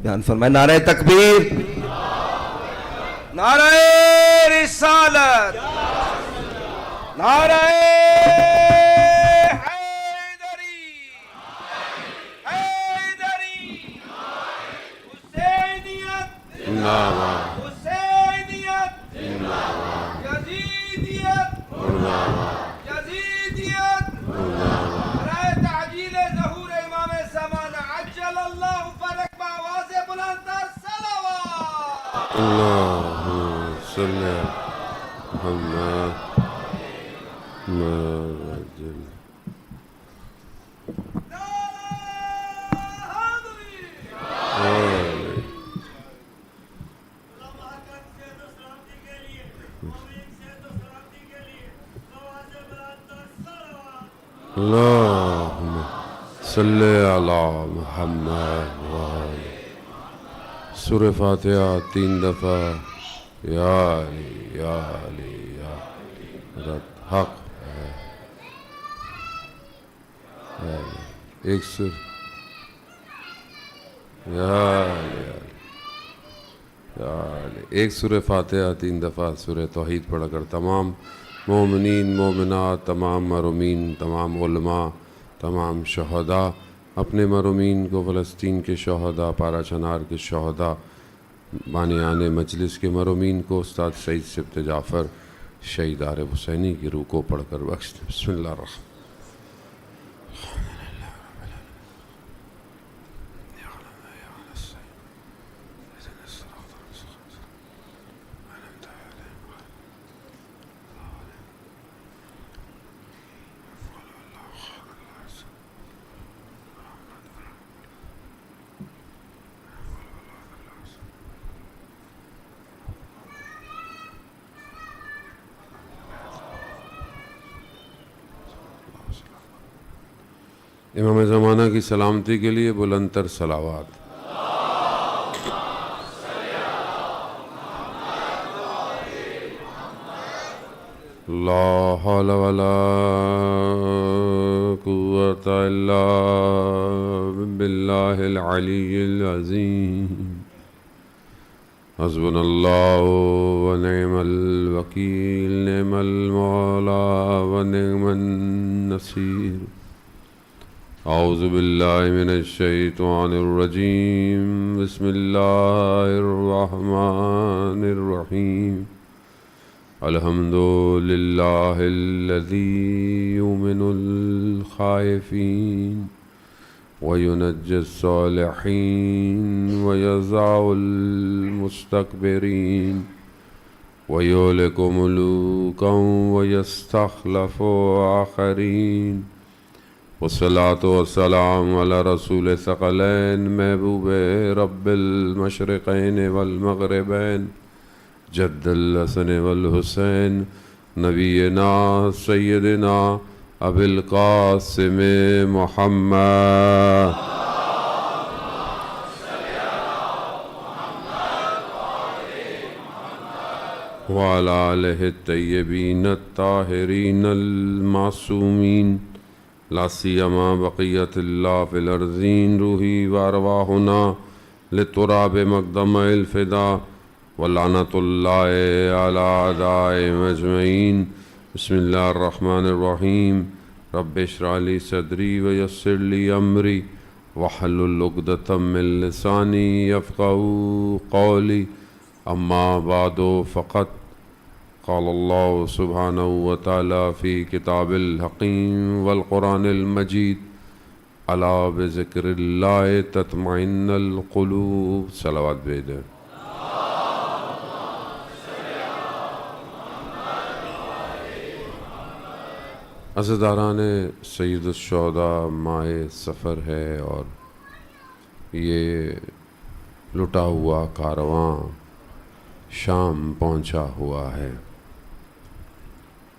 بیان فرمائے نعرہ تکبیر، نعرہ رسالت، نعرہ حیدری، حیدری، حسینیت، حسینیت، یزیدیت، یزیدیت، برائے تعجیل ظہور امام زمان عجل اللہ فرق بآواز بلند تر صلوات۔ اللہم صلی علی محمد وعجل۔ اللہم صلی علی محمد وعلی۔ سورہ فاتحہ 3 دفعہ یا علی یا علی یا رب حق ہے۔ ایک سر یا علی یا علی۔ ایک سورہ فاتحہ 3 دفعہ سورہ توحید پڑھ کر تمام مومنین مومنات، تمام مرحومین، تمام علماء، تمام شہداء، اپنے مرحومین کو، فلسطین کے شہداء، پارا چنار کے شہداء، بانیان مجلس کے مرحومین کو، استاد سعید سبت جعفر شہید عارف حسینی کی روح کو پڑھ کر بخش دیں۔ بسم اللہ الرحمن امام زمانہ کی سلامتی کے لیے بلند تر صلوات۔ لا حول ولا قوة الا باللہ العلی العظیم۔ حسبنا اللہ ونعم الوکیل، نعم المولا ونعم النصیر۔ اعوذ باللہ من الشیطان الرجیم، بسم اللہ الرحمن الرحیم۔ الحمد للہ الذی یؤمن الخائفین وینجی الصالحین ویضع المستکبرین ویہلک ملوکا ویستخلف آخرین۔ والصلاة والسلام علی رسول ثقلین، محبوب رب المشرقین والمغربین، جد الحسن والحسین، نبینا سیدنا ابی القاسم محمد۔ وعلی آلہ الطیبین الطاہرین المعصومین، لا سیما بقیت اللہ فی الارضین، روحی وارواحنا لتراب مقدم الفدا، ولعنت اللہ علی اعدائهم اجمعین۔ بسم اللہ الرحمن الرحیم۔ رب اشرح لی صدری ویسر لی امری واحلل عقدۃ من لسانی یفقہوا قولی۔ اما بعد فقط قال اللہ سبحانہ وتعالی فی کتاب الحکیم والقرآن المجید، الا بذکر اللہ تطمئن القلوب۔ صلوات بھیجیں۔ عزیزداران سید الشہداء، ماہ سفر ہے اور یہ لٹا ہوا کارواں شام پہنچا ہوا ہے۔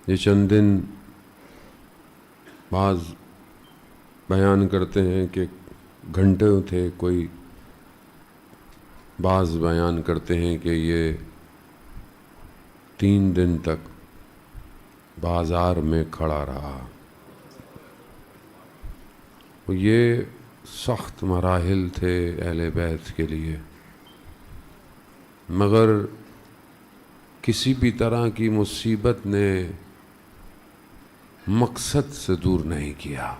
یہ چند دن بعض بیان کرتے ہیں کہ گھنٹے تھے، کوئی بعض بیان کرتے ہیں کہ یہ 3 دن تک بازار میں کھڑا رہا۔ یہ سخت مراحل تھے اہل بیت کے لیے، مگر کسی بھی طرح کی مصیبت نے مقصد سے دور نہیں کیا۔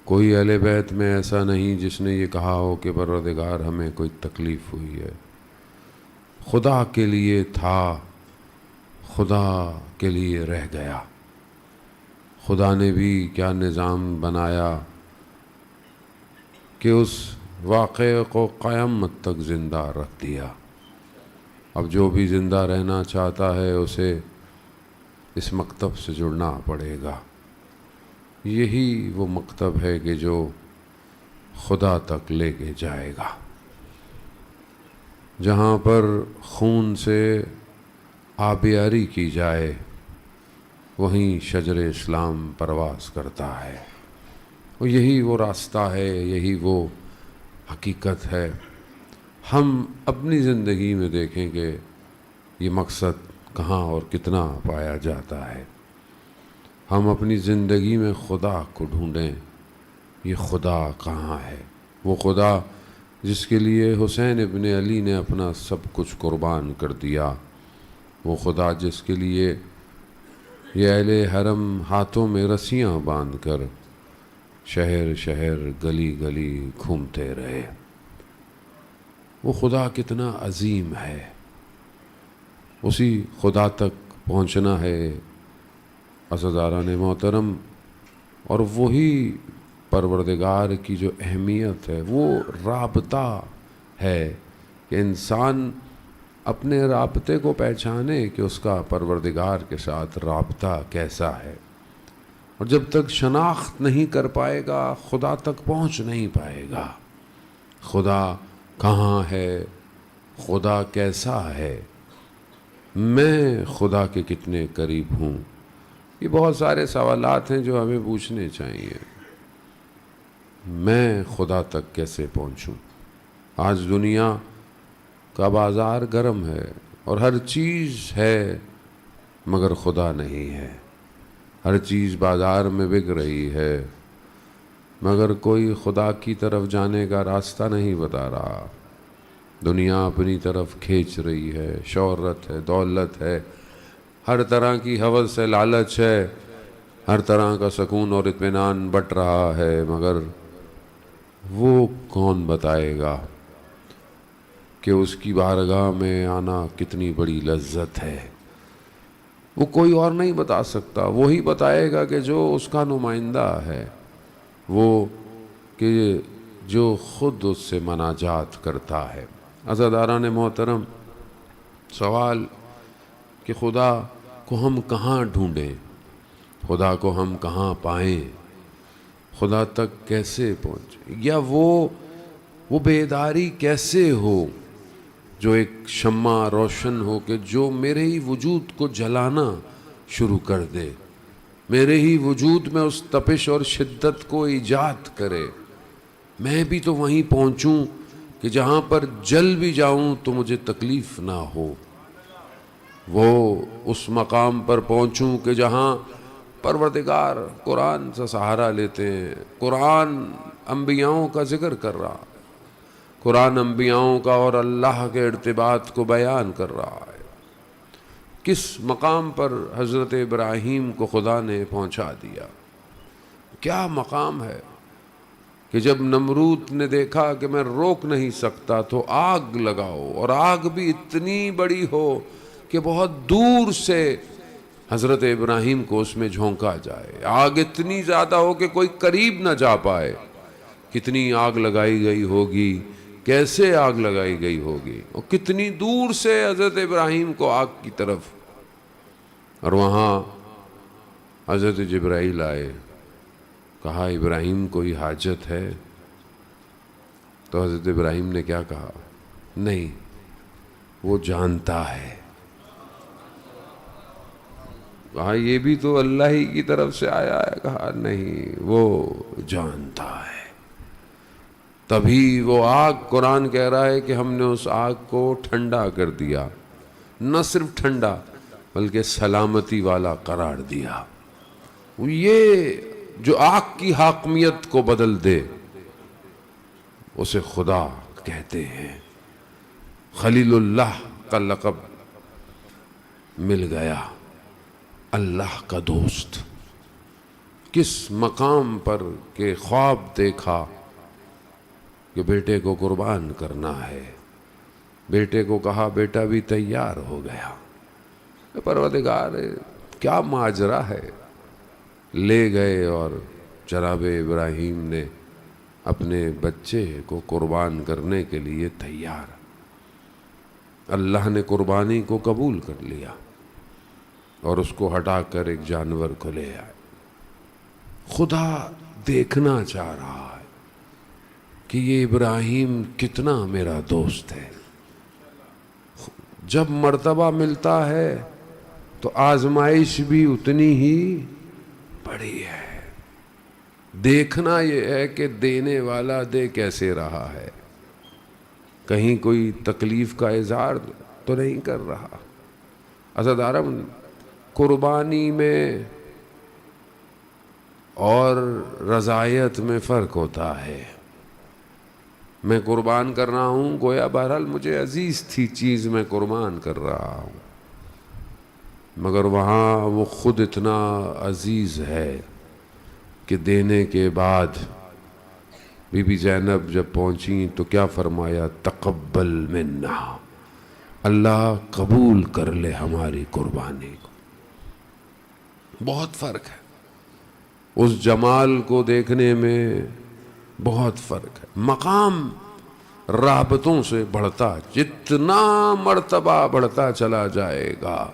کوئی اہل بیت میں ایسا نہیں جس نے یہ کہا ہو کہ پروردگار ہمیں کوئی تکلیف ہوئی ہے۔ خدا کے لیے تھا، خدا کے لیے رہ گیا۔ خدا نے بھی کیا نظام بنایا کہ اس واقعے کو قیامت تک زندہ رکھ دیا۔ اب جو بھی زندہ رہنا چاہتا ہے اسے اس مکتب سے جڑنا پڑے گا۔ یہی وہ مکتب ہے کہ جو خدا تک لے کے جائے گا، جہاں پر خون سے آبیاری کی جائے وہیں شجر اسلام پرواز کرتا ہے۔ اور یہی وہ راستہ ہے، یہی وہ حقیقت ہے۔ ہم اپنی زندگی میں دیکھیں کہ یہ مقصد کہاں اور کتنا پایا جاتا ہے۔ ہم اپنی زندگی میں خدا کو ڈھونڈیں، یہ خدا کہاں ہے؟ وہ خدا جس کے لیے حسین ابن علی نے اپنا سب کچھ قربان کر دیا، وہ خدا جس کے لیے یہ اہل حرم ہاتھوں میں رسیاں باندھ کر شہر شہر گلی گلی گھومتے رہے، وہ خدا کتنا عظیم ہے۔ اسی خدا تک پہنچنا ہے عزیزان محترم، اور وہی پروردگار کی جو اہمیت ہے وہ رابطہ ہے کہ انسان اپنے رابطے کو پہچانے کہ اس کا پروردگار کے ساتھ رابطہ کیسا ہے۔ اور جب تک شناخت نہیں کر پائے گا خدا تک پہنچ نہیں پائے گا۔ خدا کہاں ہے؟ خدا کیسا ہے؟ میں خدا کے کتنے قریب ہوں؟ یہ بہت سارے سوالات ہیں جو ہمیں پوچھنے چاہیے۔ میں خدا تک کیسے پہنچوں؟ آج دنیا کا بازار گرم ہے اور ہر چیز ہے مگر خدا نہیں ہے۔ ہر چیز بازار میں بک رہی ہے مگر کوئی خدا کی طرف جانے کا راستہ نہیں بتا رہا۔ دنیا اپنی طرف کھینچ رہی ہے، شہرت ہے، دولت ہے، ہر طرح کی ہوس ہے، لالچ ہے، ہر طرح کا سکون اور اطمینان بٹ رہا ہے، مگر وہ کون بتائے گا کہ اس کی بارگاہ میں آنا کتنی بڑی لذت ہے؟ وہ کوئی اور نہیں بتا سکتا، وہی بتائے گا کہ جو اس کا نمائندہ ہے، وہ کہ جو خود اس سے مناجات کرتا ہے۔ عزیزان محترم، سوال کہ خدا کو ہم کہاں ڈھونڈیں، خدا کو ہم کہاں پائیں، خدا تک کیسے پہنچیں، یا وہ بیداری کیسے ہو جو ایک شمع روشن ہو کہ جو میرے ہی وجود کو جلانا شروع کر دے، میرے ہی وجود میں اس تپش اور شدت کو ایجاد کرے۔ میں بھی تو وہیں پہنچوں کہ جہاں پر جل بھی جاؤں تو مجھے تکلیف نہ ہو، وہ اس مقام پر پہنچوں کہ جہاں پروردگار قرآن سے سہارا لیتے ہیں۔ قرآن انبیاؤں کا ذکر کر رہا ہے، قرآن انبیاؤں کا اور اللہ کے ارتباط کو بیان کر رہا ہے۔ کس مقام پر حضرت ابراہیم کو خدا نے پہنچا دیا؟ کیا مقام ہے کہ جب نمرود نے دیکھا کہ میں روک نہیں سکتا تو آگ لگاؤ، اور آگ بھی اتنی بڑی ہو کہ بہت دور سے حضرت ابراہیم کو اس میں جھونکا جائے، آگ اتنی زیادہ ہو کہ کوئی قریب نہ جا پائے۔ کتنی آگ لگائی گئی ہوگی، کیسے آگ لگائی گئی ہوگی، اور کتنی دور سے حضرت ابراہیم کو آگ کی طرف، اور وہاں حضرت جبرائیل آئے، کہا ابراہیم کوئی حاجت ہے؟ تو حضرت ابراہیم نے کیا کہا؟ نہیں، وہ جانتا ہے۔ کہا یہ بھی تو اللہ ہی کی طرف سے آیا ہے؟ کہا نہیں، وہ جانتا ہے۔ تبھی وہ آگ، قرآن کہہ رہا ہے کہ ہم نے اس آگ کو ٹھنڈا کر دیا، نہ صرف ٹھنڈا بلکہ سلامتی والا قرار دیا۔ یہ جو آگ کی حاکمیت کو بدل دے، اسے خدا کہتے ہیں۔ خلیل اللہ کا لقب مل گیا، اللہ کا دوست۔ کس مقام پر کہ خواب دیکھا کہ بیٹے کو قربان کرنا ہے، بیٹے کو کہا بیٹا بھی تیار ہو گیا۔ پروردگار کیا ماجرا ہے، لے گئے اور جناب ابراہیم نے اپنے بچے کو قربان کرنے کے لیے تیار۔ اللہ نے قربانی کو قبول کر لیا اور اس کو ہٹا کر ایک جانور کو لے آئے۔ خدا دیکھنا چاہ رہا ہے کہ یہ ابراہیم کتنا میرا دوست ہے۔ جب مرتبہ ملتا ہے تو آزمائش بھی اتنی ہی بڑی ہے۔ دیکھنا یہ ہے کہ دینے والا دے کیسے رہا ہے، کہیں کوئی تکلیف کا اظہار تو نہیں کر رہا۔ اسد عرب قربانی میں اور رضایت میں فرق ہوتا ہے۔ میں قربان کر رہا ہوں، گویا بہرحال مجھے عزیز تھی چیز، میں قربان کر رہا ہوں، مگر وہاں وہ خود اتنا عزیز ہے کہ دینے کے بعد بی بی زینب جب پہنچیں تو کیا فرمایا؟ تقبل منا، اللہ قبول کر لے ہماری قربانی کو۔ بہت فرق ہے، اس جمال کو دیکھنے میں بہت فرق ہے۔ مقام رابطوں سے بڑھتا، جتنا مرتبہ بڑھتا چلا جائے گا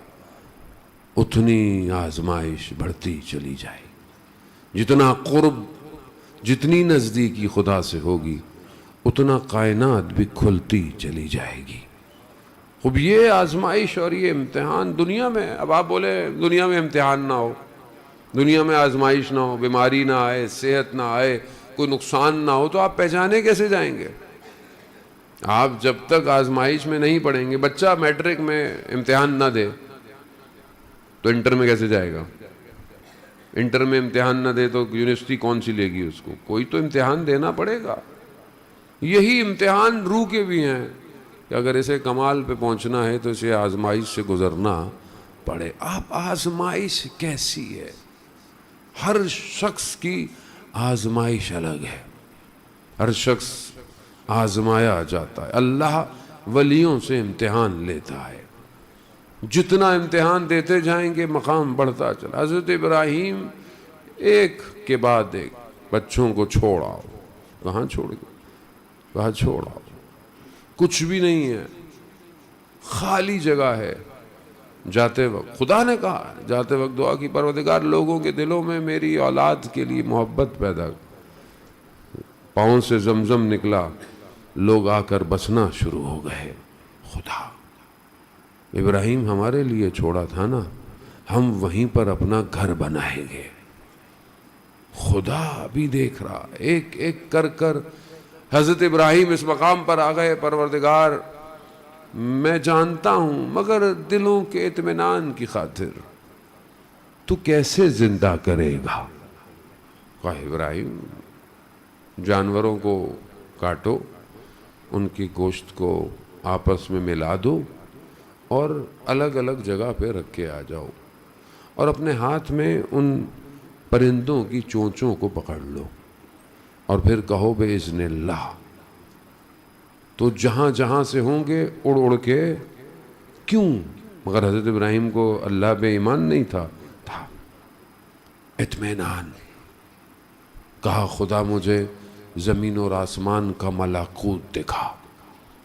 اتنی آزمائش بڑھتی چلی جائے گی۔ جتنا قرب، جتنی نزدیکی خدا سے ہوگی اتنا کائنات بھی کھلتی چلی جائے گی۔ اب یہ آزمائش اور یہ امتحان دنیا میں، اب آپ بولے دنیا میں امتحان نہ ہو، دنیا میں آزمائش نہ ہو، بیماری نہ آئے، صحت نہ آئے، کوئی نقصان نہ ہو، تو آپ پہچانے کیسے جائیں گے؟ آپ جب تک آزمائش میں نہیں پڑھیں گے، بچہ میٹرک میں امتحان نہ دے تو انٹر میں کیسے جائے گا؟ انٹر میں امتحان نہ دے تو یونیورسٹی کون سی لے گی اس کو؟ کوئی تو امتحان دینا پڑے گا۔ یہی امتحان روح کے بھی ہیں کہ اگر اسے کمال پہ پہنچنا ہے تو اسے آزمائش سے گزرنا پڑے۔ آپ آزمائش کیسی ہے؟ ہر شخص کی آزمائش الگ ہے، ہر شخص آزمایا جاتا ہے۔ اللہ ولیوں سے امتحان لیتا ہے، جتنا امتحان دیتے جائیں گے مقام بڑھتا چلا۔ حضرت ابراہیم ایک کے بعد ایک بچوں کو چھوڑ آؤ، کہاں چھوڑ گئے؟ کہاں چھوڑ آؤ؟ کچھ بھی نہیں ہے، خالی جگہ ہے۔ جاتے وقت خدا نے کہا، جاتے وقت دعا کی، پروردگار لوگوں کے دلوں میں میری اولاد کے لیے محبت پیدا کر۔ پاؤں سے زمزم نکلا، لوگ آ کر بسنا شروع ہو گئے۔ خدا ابراہیم ہمارے لیے چھوڑا تھا نا، ہم وہیں پر اپنا گھر بنائیں گے۔ خدا بھی دیکھ رہا، ایک ایک کر کر حضرت ابراہیم اس مقام پر آ گئے۔ پروردگار میں جانتا ہوں، مگر دلوں کے اطمینان کی خاطر تو کیسے زندہ کرے گا؟ کہا ابراہیم جانوروں کو کاٹو، ان کی گوشت کو آپس میں ملا دو اور الگ الگ جگہ پہ رکھ کے آ جاؤ، اور اپنے ہاتھ میں ان پرندوں کی چونچوں کو پکڑ لو اور پھر کہو بِإِذْنِ اللہ، تو جہاں جہاں سے ہوں گے اڑ اڑ کے۔ کیوں؟ مگر حضرت ابراہیم کو اللہ بے ایمان نہیں تھا، اطمینان۔ کہا خدا مجھے زمین اور آسمان کا ملکوت دکھا،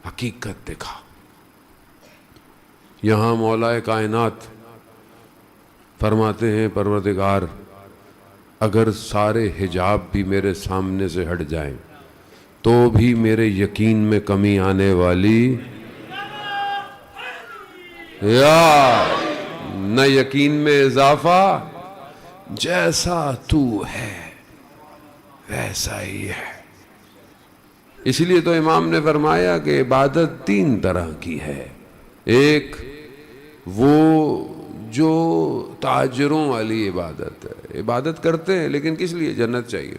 حقیقت دکھا۔ یہاں مولا کائنات فرماتے ہیں پروردگار اگر سارے حجاب بھی میرے سامنے سے ہٹ جائیں تو بھی میرے یقین میں کمی آنے والی، یا نہ یقین میں اضافہ، جیسا تو ہے ویسا ہی ہے۔ اس لیے تو امام نے فرمایا کہ عبادت تین طرح کی ہے۔ ایک وہ جو تاجروں والی عبادت ہے، عبادت کرتے ہیں لیکن کس لیے؟ جنت چاہیے،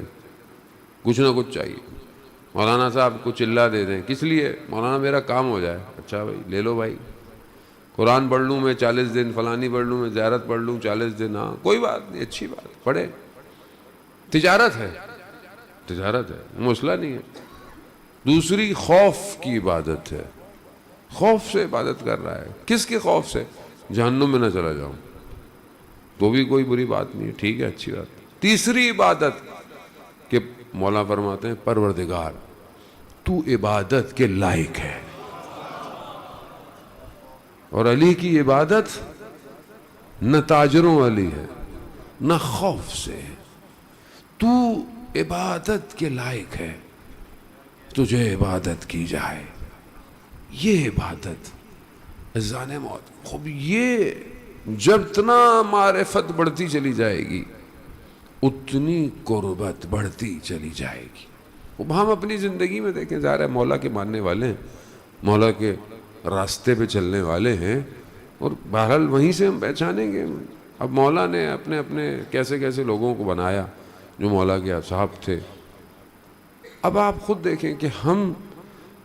کچھ نہ کچھ چاہیے۔ مولانا صاحب کو چلا دے دیں، کس لیے؟ مولانا میرا کام ہو جائے۔ اچھا بھائی لے لو بھائی، قرآن پڑھ لوں میں 40 دن، فلانی پڑھ لوں میں، زیارت پڑھ لوں 40 دن، ہاں کوئی بات نہیں، اچھی بات، پڑھے، تجارت ہے، تجارت ہے، مسئلہ نہیں ہے۔ دوسری خوف کی عبادت ہے، خوف سے عبادت کر رہا ہے، کس کے خوف سے؟ جہنم میں نہ چلا جاؤں، تو بھی کوئی بری بات نہیں، ٹھیک ہے، اچھی بات۔ تیسری عبادت کہ مولا فرماتے ہیں پروردگار تو عبادت کے لائق ہے، اور علی کی عبادت نہ تاجروں والی ہے نہ خوف سے ہے، تو عبادت کے لائق ہے، تجھے عبادت کی جائے، یہ عبادت اذان موت۔ خوب یہ جتنا معرفت بڑھتی چلی جائے گی اتنی قربت بڑھتی چلی جائے گی۔ اب ہم اپنی زندگی میں دیکھیں، ظاہر ہے مولا کے ماننے والے ہیں، مولا کے راستے پہ چلنے والے ہیں، اور بہرحال وہیں سے ہم پہچانیں گے۔ اب مولا نے اپنے اپنے کیسے کیسے لوگوں کو بنایا جو مولا کے اصحاب تھے۔ اب آپ خود دیکھیں کہ ہم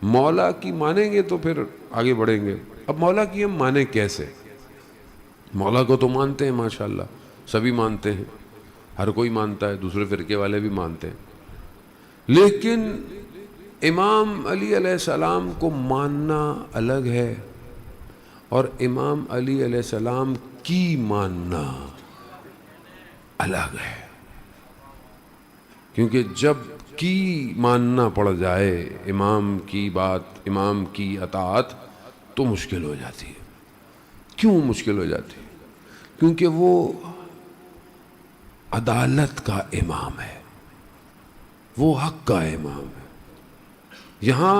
مولا کی مانیں گے تو پھر آگے بڑھیں گے۔ اب مولا کی ہم مانیں کیسے؟ مولا کو تو مانتے ہیں ماشاءاللہ، سبھی مانتے ہیں، ہر کوئی مانتا ہے، دوسرے فرقے والے بھی مانتے ہیں، لیکن امام علی علیہ السلام کو ماننا الگ ہے اور امام علی علیہ السلام کی ماننا الگ ہے۔ کیونکہ جب کی ماننا پڑ جائے امام کی بات، امام کی اطاعت، تو مشکل ہو جاتی ہے۔ کیوں مشکل ہو جاتی ہے؟ کیونکہ وہ عدالت کا امام ہے، وہ حق کا امام ہے۔ یہاں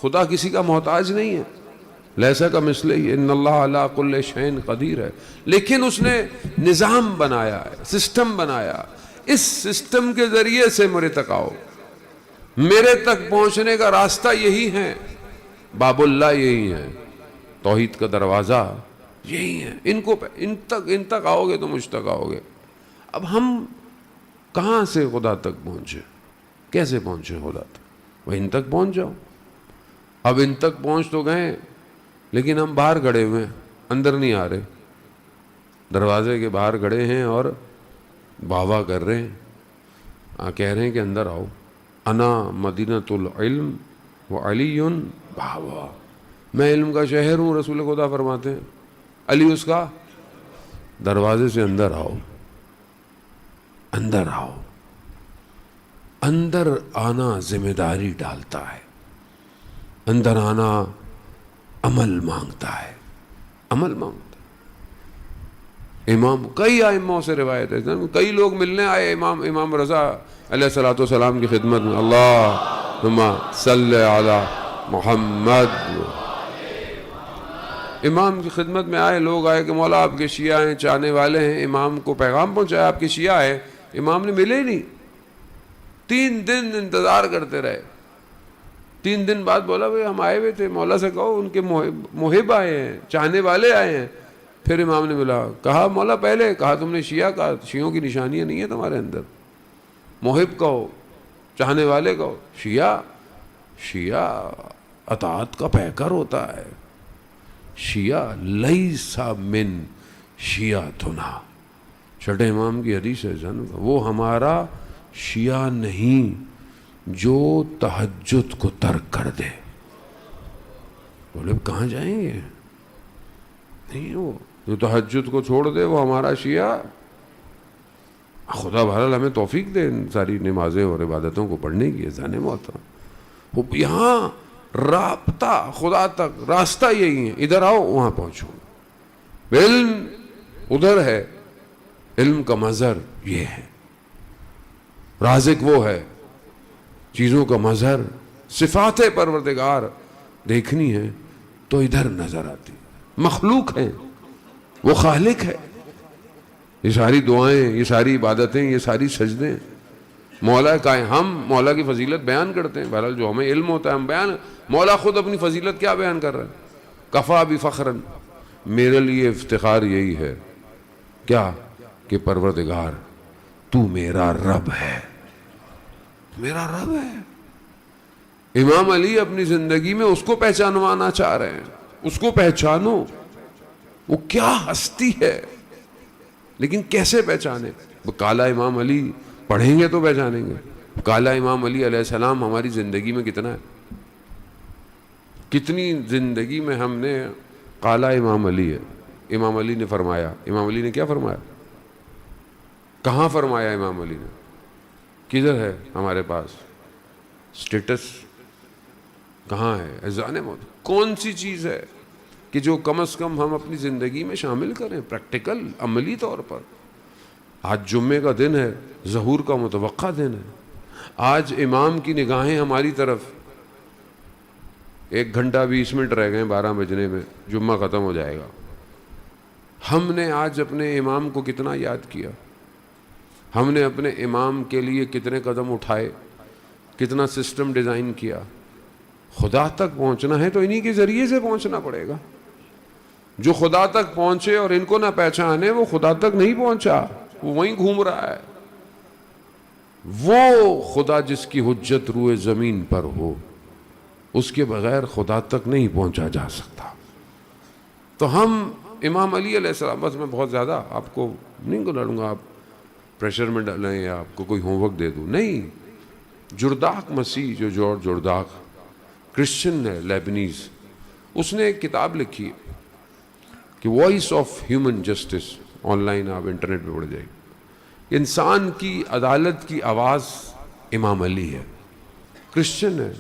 خدا کسی کا محتاج نہیں ہے، لیسا کا مثلہ ان اللہ علی کل شیء قدیر ہے، لیکن اس نے نظام بنایا ہے، سسٹم بنایا، اس سسٹم کے ذریعے سے میرے تک آؤ، میرے تک پہنچنے کا راستہ یہی ہے، باب اللہ یہی ہے، توحید کا دروازہ یہی ہے، ان تک آؤ گے تو مجھ تک آؤ گے۔ اب ہم کہاں سے خدا تک پہنچے؟ کیسے پہنچے خدا تک؟ وہ ان تک پہنچ جاؤ۔ اب ان تک پہنچ تو گئے، لیکن ہم باہر کھڑے ہوئے ہیں، اندر نہیں آ رہے، دروازے کے باہر کھڑے ہیں اور واہ کر رہے ہیں، کہہ رہے ہیں کہ اندر آؤ، انا مدینۃ العلم وعلی بابا، میں علم کا شہر ہوں، رسول خدا فرماتے ہیں، علی اس کا دروازے سے اندر آؤ، اندر آؤ۔ اندر آنا ذمہ داری ڈالتا ہے، اندر آنا عمل مانگتا ہے، عمل مانگتا ہے۔ امام کئی ائموں سے روایت ہے، کئی لوگ ملنے آئے امام رضا علیہ الصلوۃ والسلام کی خدمت میں، اللہم صلی علی محمد، امام کی خدمت میں آئے، لوگ آئے کہ مولا آپ کے شیعہ ہیں، چاہنے والے ہیں، امام کو پیغام پہنچایا آپ کے شیعہ ہیں، امام نے ملے ہی نہیں، 3 دن انتظار کرتے رہے۔ 3 دن بعد بولا بھئی ہم آئے ہوئے تھے، مولا سے کہو ان کے محب آئے ہیں، چاہنے والے آئے ہیں۔ پھر امام نے ملا، کہا مولا پہلے کہا تم نے شیعہ کہا، شیعوں کی نشانیاں نہیں ہیں تمہارے اندر، محب کہو، چاہنے والے کہو۔ شیعہ اطاعت کا پیکر ہوتا ہے، شیعہ لیسا من شیعتنا، چھٹے امام کی حدیث ہے جن، وہ ہمارا شیعہ نہیں جو تہجد کو ترک کر دے۔ بولے کہاں جائیں گے؟ نہیں، وہ جو تہجد کو چھوڑ دے وہ ہمارا شیعہ۔ خدا بہرحال ہمیں توفیق دے ان ساری نمازیں اور عبادتوں کو پڑھنے کی، اذان محترم۔ یہاں رابطہ خدا تک راستہ یہی ہے، ادھر آؤ وہاں پہنچو۔ علم ادھر ہے، علم کا مظہر یہ ہے، رازق وہ ہے، چیزوں کا مظہر، صفات پروردگار دیکھنی ہے تو ادھر نظر آتی، مخلوق ہے وہ خالق ہے۔ یہ ساری دعائیں، یہ ساری عبادتیں، یہ ساری سجدیں مولا کا ہیں۔ ہم مولا کی فضیلت بیان کرتے ہیں، بہرحال جو ہمیں علم ہوتا ہے ہم بیان، مولا خود اپنی فضیلت کیا بیان کر رہا ہے؟ کفا بفخرن، میرے لیے افتخار یہی ہے کیا کہ پروردگار تو میرا رب ہے، میرا رب ہے۔ امام علی اپنی زندگی میں اس کو پہچانوانا چاہ رہے ہیں، اس کو پہچانو، وہ کیا ہستی ہے، لیکن کیسے پہچانے؟ کالا امام علی پڑھیں گے تو پہچانیں گے۔ کالا امام علی علیہ السلام ہماری زندگی میں کتنا ہے؟ کتنی زندگی میں ہم نے کالا امام علی ہے۔ امام علی نے فرمایا، امام علی نے کیا فرمایا؟ کہاں فرمایا امام علی نے؟ کدھر ہے ہمارے پاس سٹیٹس؟ کہاں ہے اذان موت؟ کون سی چیز ہے کہ جو کم از کم ہم اپنی زندگی میں شامل کریں، پریکٹیکل عملی طور پر؟ آج جمعے کا دن ہے، ظہور کا متوقع دن ہے، آج امام کی نگاہیں ہماری طرف، 1 گھنٹہ 20 منٹ رہ گئے 12 بجنے میں، جمعہ ختم ہو جائے گا۔ ہم نے آج اپنے امام کو کتنا یاد کیا؟ ہم نے اپنے امام کے لیے کتنے قدم اٹھائے، کتنا سسٹم ڈیزائن کیا؟ خدا تک پہنچنا ہے تو انہی کے ذریعے سے پہنچنا پڑے گا۔ جو خدا تک پہنچے اور ان کو نہ پہچانے، وہ خدا تک نہیں پہنچا، وہ وہیں گھوم رہا ہے۔ وہ خدا جس کی حجت روئے زمین پر ہو، اس کے بغیر خدا تک نہیں پہنچا جا سکتا۔ تو ہم امام علی علیہ السلام، بس میں بہت زیادہ آپ کو نہیں ڈالوں گا، آپ پریشر میں ڈالیں یا آپ کو کوئی ہوم ورک دے دوں، نہیں۔ جرداق مسیح، جو جارج جرداق کرسچن ہے، لیبنیز، اس نے ایک کتاب لکھی کہ voice of human justice, online آپ انٹرنیٹ پہ پڑھ جائیں، انسان کی عدالت کی آواز امام علی ہے، کرسچن ہے۔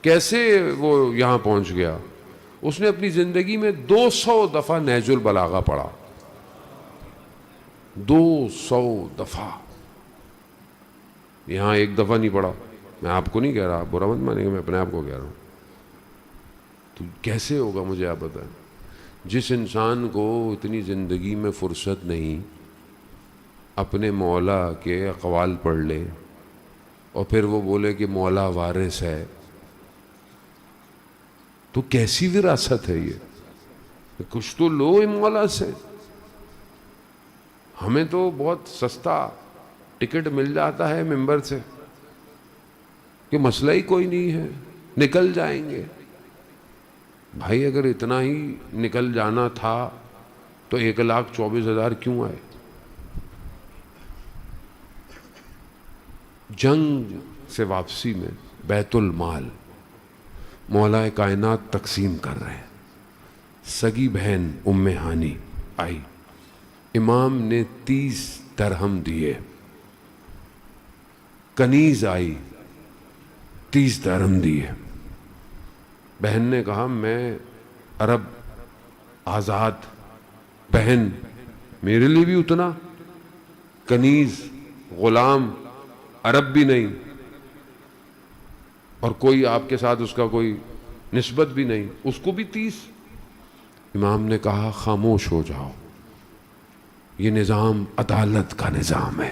کیسے وہ یہاں پہنچ گیا؟ اس نے اپنی زندگی میں 200 دفعہ نہج البلاغہ پڑھا، 200 دفعہ۔ یہاں 1 دفعہ نہیں پڑھا۔ میں آپ کو نہیں کہہ رہا، آپ برا مت مانیں گے، میں اپنے آپ کو کہہ رہا ہوں۔ تو کیسے ہوگا مجھے آپ بتائیں؟ جس انسان کو اتنی زندگی میں فرصت نہیں اپنے مولا کے اقوال پڑھ لے اور پھر وہ بولے کہ مولا وارث ہے، تو کیسی وراثت ہے یہ؟ کچھ تو لو مولا سے۔ ہمیں تو بہت سستا ٹکٹ مل جاتا ہے ممبر سے کہ مسئلہ ہی کوئی نہیں ہے، نکل جائیں گے۔ بھائی اگر اتنا ہی نکل جانا تھا تو 1,24,000 کیوں آئے؟ جنگ سے واپسی میں بیت المال مولا کائنات تقسیم کر رہے ہیں۔ سگی بہن ام ہانی آئی، امام نے 30 درہم دیے۔ کنیز آئی، 30 درہم دیے۔ بہن نے کہا میں عرب آزاد بہن، میرے لیے بھی اتنا؟ کنیز غلام عرب بھی نہیں، اور کوئی آپ کے ساتھ اس کا کوئی نسبت بھی نہیں، اس کو بھی 30؟ امام نے کہا خاموش ہو جاؤ، یہ نظام عدالت کا نظام ہے،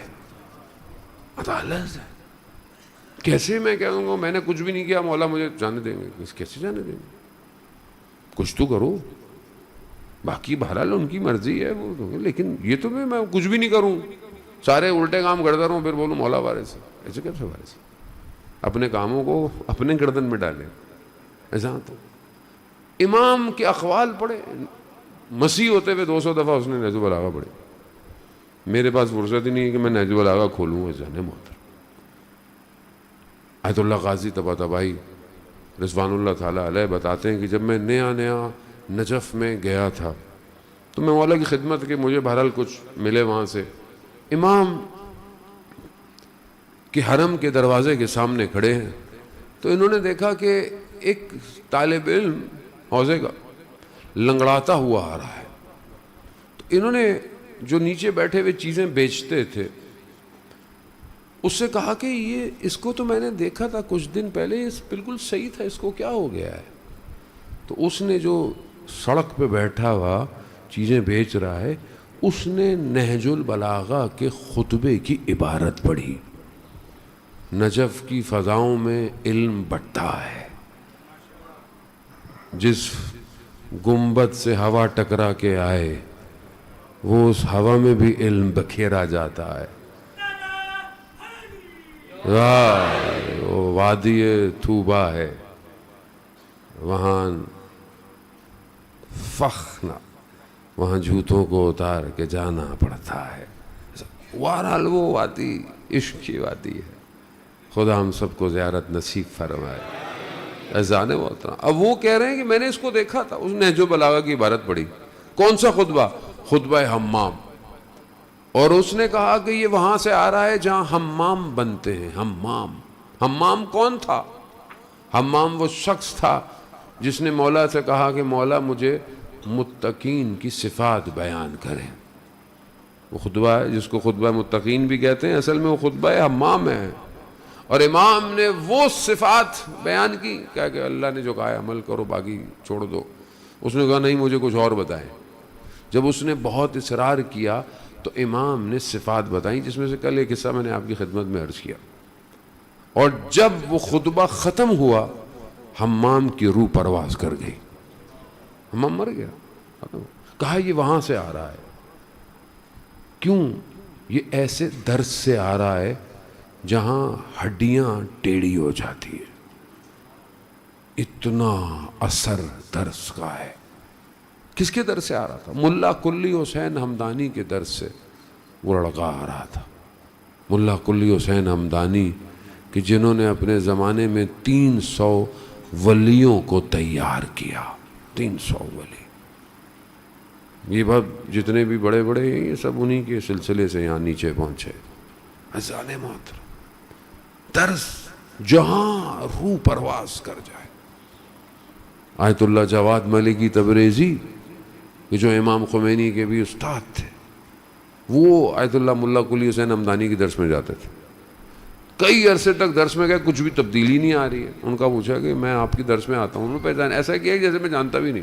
عدالت ہے۔ کیسے میں کہوں گا میں نے کچھ بھی نہیں کیا، مولا مجھے جانے دیں گے؟ کیسے جانے دیں گے؟ کچھ تو کرو، باقی بہرحال ان کی مرضی ہے وہ، لیکن یہ تو میں کچھ بھی نہیں کروں، سارے الٹے کام کرتا رہوں، پھر بولوں مولا وارث ہے۔ ایسے کیسے وارث ہے؟ اپنے کاموں کو اپنے گردن میں ڈالیں، ایسا تو امام کے اقوال پڑھے۔ مسیح ہوتے ہوئے 200 دفعہ اس نے نہج البلاغہ پڑھی۔ میرے پاس فرصت ہی نہیں ہے کہ میں نہج البلاغہ کھولوں، جانے محترم۔ آیت اللہ غازی طباطبائی رضوان اللہ تعالیٰ علیہ بتاتے ہیں کہ جب میں نیا نجف میں گیا تھا تو میں مولا کی خدمت کے مجھے بہرحال کچھ ملے وہاں سے۔ امام کہ حرم کے دروازے کے سامنے کھڑے ہیں، تو انہوں نے دیکھا کہ ایک طالب علم حوضے کا لنگڑاتا ہوا آ رہا ہے۔ تو انہوں نے جو نیچے بیٹھے ہوئے چیزیں بیچتے تھے اس سے کہا کہ یہ اس کو تو میں نے دیکھا تھا کچھ دن پہلے، یہ بالکل صحیح تھا، اس کو کیا ہو گیا ہے؟ تو اس نے جو سڑک پہ بیٹھا ہوا چیزیں بیچ رہا ہے، اس نے نہج البلاغہ کے خطبے کی عبارت پڑھی، نجف کی فضاؤں میں علم بٹتا ہے، جس گنبد سے ہوا ٹکرا کے آئے وہ اس ہوا میں بھی علم بکھیرا جاتا ہے۔ وہ وادی طوبا ہے، وہاں فخنا، وہاں جوتوں کو اتار کے جانا پڑتا ہے. بہرحال وہ وادی عشق کی وادی ہے. خدا ہم سب کو زیارت نصیب فرمائے. اذان محترم. اب وہ کہہ رہے ہیں کہ میں نے اس کو دیکھا تھا. اس نے نہج البلاغہ کی عبارت پڑھی. کون سا خطبہ؟ خطبہ حمام. اور اس نے کہا کہ یہ وہاں سے آ رہا ہے جہاں حمام بنتے ہیں. حمام کون تھا؟ حمام وہ شخص تھا جس نے مولا سے کہا کہ مولا مجھے متقین کی صفات بیان کریں. وہ خطبہ ہے جس کو خطبہ متقین بھی کہتے ہیں، اصل میں وہ خطبہ حمام ہے. اور امام نے وہ صفات بیان کی، کہا کہ اللہ نے جو کہا ہے عمل کرو، باقی چھوڑ دو. اس نے کہا نہیں، مجھے کچھ اور بتائیں. جب اس نے بہت اصرار کیا تو امام نے صفات بتائیں، جس میں سے کل ایک حصہ میں نے آپ کی خدمت میں عرض کیا. اور جب وہ خطبہ ختم ہوا، حمام کی روح پرواز کر گئی. حمام مر گیا. کہا یہ وہاں سے آ رہا ہے. کیوں؟ یہ ایسے درس سے آ رہا ہے جہاں ہڈیاں ٹیڑھی ہو جاتی ہیں. اتنا اثر درس کا ہے. کس کے درس سے آ رہا تھا؟ ملا کلی حسین ہمدانی کے درس سے وہ لڑکا آ رہا تھا. ملا کلی حسین ہمدانی کہ جنہوں نے اپنے زمانے میں 300 ولیوں کو تیار کیا. 300 ولی. یہ بات جتنے بھی بڑے بڑے ہیں یہ سب انہی کے سلسلے سے یہاں نیچے پہنچے. اذان محترم. درس جہاں روح پرواز کر جائے. آیت اللہ جواد ملکی تبریزی کہ جو امام خمینی کے بھی استاد تھے، وہ آیت اللہ ملا کلی حسین ہمدانی کی درس میں جاتے تھے. کئی عرصے تک درس میں گئے، کچھ بھی تبدیلی نہیں آ رہی ہے. ان کا پوچھا کہ میں آپ کی درس میں آتا ہوں. انہوں نے پہچان ایسا کیا جیسے میں جانتا بھی نہیں.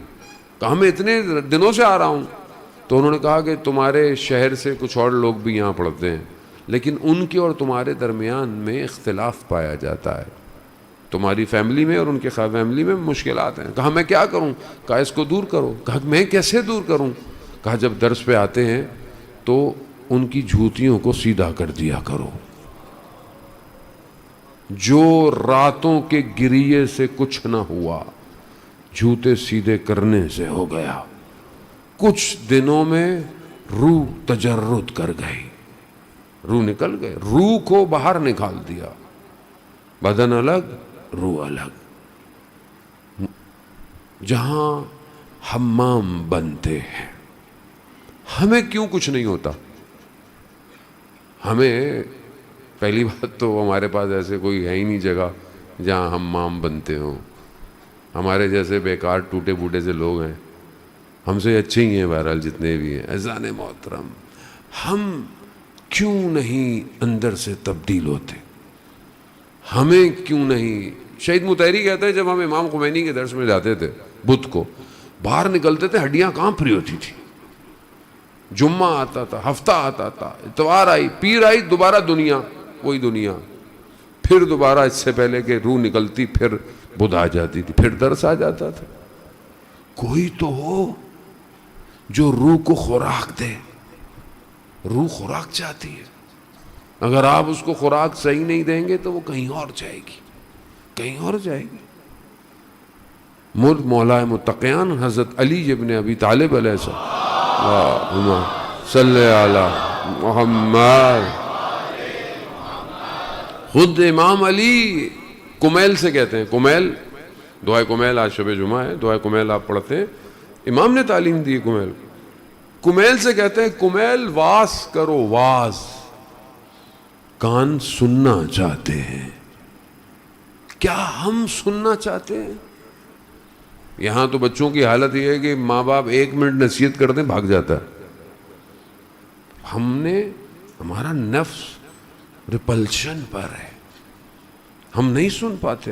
کہا میں اتنے دنوں سے آ رہا ہوں. تو انہوں نے کہا کہ تمہارے شہر سے کچھ اور لوگ بھی یہاں پڑھتے ہیں، لیکن ان کے اور تمہارے درمیان میں اختلاف پایا جاتا ہے. تمہاری فیملی میں اور ان کے فیملی میں مشکلات ہیں. کہا میں کیا کروں؟ کہا اس کو دور کرو. کہا میں کیسے دور کروں؟ کہا جب درس پہ آتے ہیں تو ان کی جھوتیوں کو سیدھا کر دیا کرو. جو راتوں کے گریے سے کچھ نہ ہوا، جھوتے سیدھے کرنے سے ہو گیا. کچھ دنوں میں روح تجرد کر گئی. روح نکل گئے. روح کو باہر نکال دیا. بدن الگ، روح الگ. جہاں حمام بنتے ہیں. ہمیں کیوں کچھ نہیں ہوتا؟ ہمیں پہلی بات تو ہمارے پاس ایسے کوئی ہے ہی نہیں جگہ جہاں حمام بنتے ہوں. ہمارے جیسے بیکار ٹوٹے پھوٹے سے لوگ ہیں. ہم سے اچھے ہی ہیں بہرحال جتنے بھی ہیں. اذان محترم. ہم کیوں نہیں اندر سے تبدیل ہوتے؟ ہمیں کیوں نہیں؟ شہید مطہری کہتے ہیں جب ہم امام خمینی کے درس میں جاتے تھے بدھ کو، باہر نکلتے تھے ہڈیاں کانپ رہی ہوتی تھی. جمعہ آتا تھا، ہفتہ آتا تھا، اتوار آئی، پیر آئی، دوبارہ دنیا وہی دنیا. پھر دوبارہ اس سے پہلے کہ روح نکلتی پھر بدھ آ جاتی تھی، پھر درس آ جاتا تھا. کوئی تو ہو جو روح کو خوراک دے. روح خوراک چاہتی ہے. اگر آپ اس کو خوراک صحیح نہیں دیں گے تو وہ کہیں اور جائے گی، کہیں اور جائے گی. مولا متقیان حضرت علی ابن ابی طالب علیہ السلام، اللہم صلی علی محمد. خود امام علی کمیل سے کہتے ہیں. کمیل، دعائے کمیل، آج شب جمعہ ہے، دعائے کمیل آپ پڑھتے ہیں. امام نے تعلیم دی کمیل. کمیل سے کہتے ہیں کمیل واز کرو، واز. کان سننا چاہتے ہیں. کیا ہم سننا چاہتے ہیں؟ یہاں تو بچوں کی حالت یہ ہے کہ ماں باپ 1 منٹ نصیحت کر دیں بھاگ جاتا ہے. ہمارا نفس ریپلشن پر ہے، ہم نہیں سن پاتے.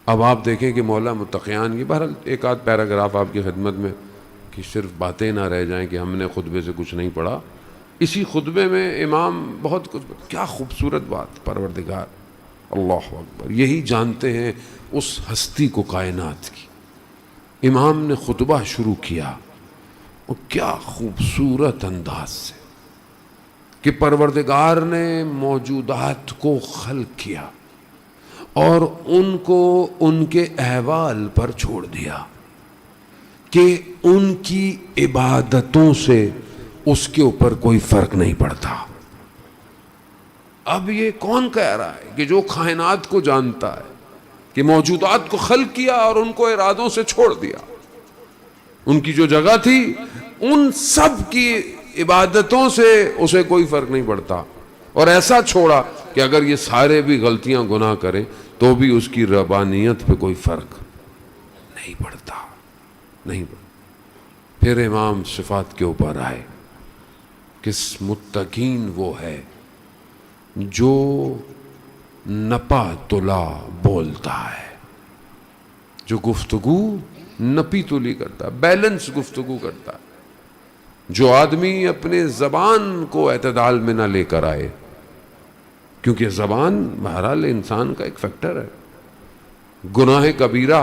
اب آپ دیکھیں کہ مولا متقیان کی بہرحال ایک آدھ پیراگراف آپ کی خدمت میں کہ صرف باتیں نہ رہ جائیں کہ ہم نے خطبے سے کچھ نہیں پڑھا. اسی خطبے میں امام بہت کچھ، کیا خوبصورت بات. پروردگار اللہ اکبر، یہی جانتے ہیں اس ہستی کو کائنات کی. امام نے خطبہ شروع کیا اور کیا خوبصورت انداز سے کہ پروردگار نے موجودات کو خلق کیا اور ان کو ان کے احوال پر چھوڑ دیا کہ ان کی عبادتوں سے اس کے اوپر کوئی فرق نہیں پڑتا. اب یہ کون کہہ رہا ہے کہ جو کائنات کو جانتا ہے کہ موجودات کو خلق کیا اور ان کو ارادوں سے چھوڑ دیا, ان کی جو جگہ تھی ان سب کی عبادتوں سے اسے کوئی فرق نہیں پڑتا, اور ایسا چھوڑا کہ اگر یہ سارے بھی غلطیاں گناہ کریں تو بھی اس کی ربانیت پہ کوئی فرق نہیں پڑتا, نہیں پڑتا. پھر امام صفات کے اوپر آئے کہ متقین وہ ہے جو نپا تلا بولتا ہے, جو گفتگو نپی تلی کرتا ہے, بیلنس گفتگو کرتا ہے, جو آدمی اپنے زبان کو اعتدال میں نہ لے کر آئے, کیونکہ زبان بہرحال انسان کا ایک فیکٹر ہے. گناہ کبیرہ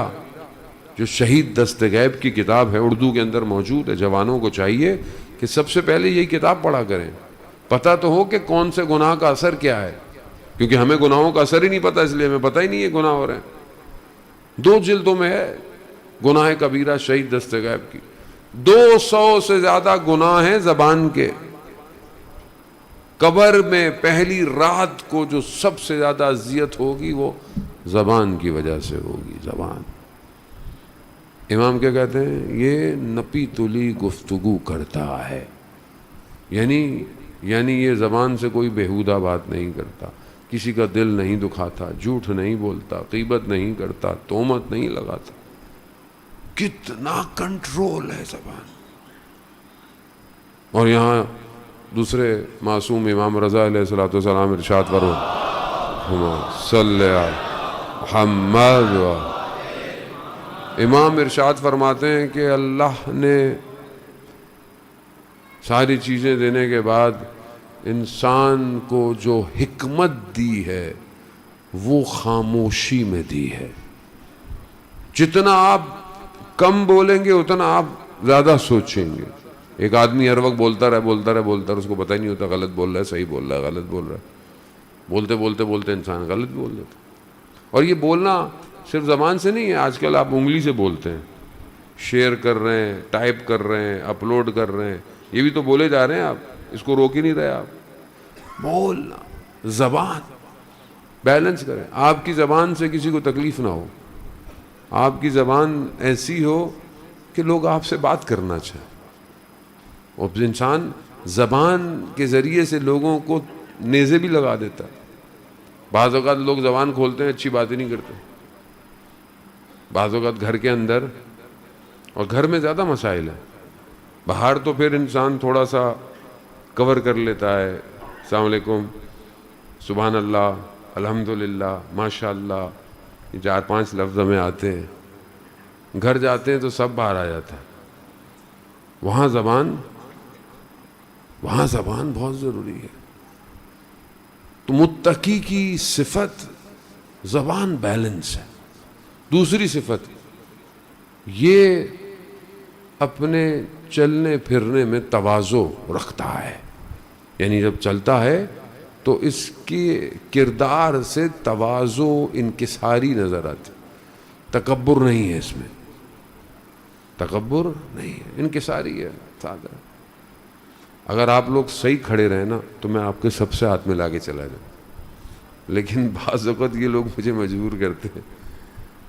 جو شہید دستغیب کی کتاب ہے اردو کے اندر موجود ہے, جوانوں کو چاہیے کہ سب سے پہلے یہی کتاب پڑھا کریں, پتہ تو ہو کہ کون سے گناہ کا اثر کیا ہے, کیونکہ ہمیں گناہوں کا اثر ہی نہیں پتہ, اس لیے ہمیں پتہ ہی نہیں ہے گناہ ہو رہے ہیں. 2 جلدوں میں ہے گناہ کبیرہ شہید دستغیب کی, 200 سے زیادہ گناہ ہیں زبان کے. قبر میں پہلی رات کو جو سب سے زیادہ اذیت ہوگی وہ زبان کی وجہ سے ہوگی. زبان, امام کیا کہتے ہیں, یہ نپی تلی گفتگو کرتا ہے, یعنی یہ زبان سے کوئی بیہودہ بات نہیں کرتا, کسی کا دل نہیں دکھاتا, جھوٹ نہیں بولتا, غیبت نہیں کرتا, تہمت نہیں لگاتا. کتنا کنٹرول ہے زبان. اور یہاں دوسرے معصوم امام رضا علیہ الصلوۃ والسلام ارشاد فرماتے صلی محمد, امام ارشاد فرماتے ہیں کہ اللہ نے ساری چیزیں دینے کے بعد انسان کو جو حکمت دی ہے وہ خاموشی میں دی ہے. جتنا آپ کم بولیں گے اتنا آپ زیادہ سوچیں گے. ایک آدمی ہر وقت بولتا رہے, اس کو پتہ ہی نہیں ہوتا غلط بول رہا ہے, صحیح بول رہا ہے, غلط بول رہا ہے. بولتے انسان غلط بول دیتا. اور یہ بولنا صرف زبان سے نہیں ہے, آج کل آپ انگلی سے بولتے ہیں, شیئر کر رہے ہیں, ٹائپ کر رہے ہیں, اپلوڈ کر رہے ہیں, یہ بھی تو بولے جا رہے ہیں آپ, اس کو روک ہی نہیں رہے آپ. بولنا, زبان بیلنس کریں. آپ کی زبان سے کسی کو تکلیف نہ ہو, آپ کی زبان ایسی ہو کہ لوگ آپ سے بات کرنا چاہیں. اور انسان زبان کے ذریعے سے لوگوں کو نیزے بھی لگا دیتا ہے. بعض اوقات لوگ زبان کھولتے ہیں, اچھی باتیں نہیں کرتے. بعض اوقات گھر کے اندر, اور گھر میں زیادہ مسائل ہیں, باہر تو پھر انسان تھوڑا سا کور کر لیتا ہے, السلام علیکم, سبحان اللہ, الحمدللہ, ماشاء اللہ, یہ 4-5 لفظ میں آتے ہیں. گھر جاتے ہیں تو سب باہر آ جاتا ہے. وہاں زبان بہت ضروری ہے. تو متقی کی صفت زبان بیلنس ہے. دوسری صفت یہ اپنے چلنے پھرنے میں تواضع رکھتا ہے, یعنی جب چلتا ہے تو اس کی کردار سے تواضع انکساری نظر آتی. تکبر نہیں ہے اس میں, تکبر نہیں ہے, انکساری ہے, سادہ. اگر آپ لوگ صحیح کھڑے رہے نا تو میں آپ کے سب سے ہاتھ ملا کے چلا جاؤں, لیکن بعض اوقات یہ لوگ مجھے مجبور کرتے ہیں.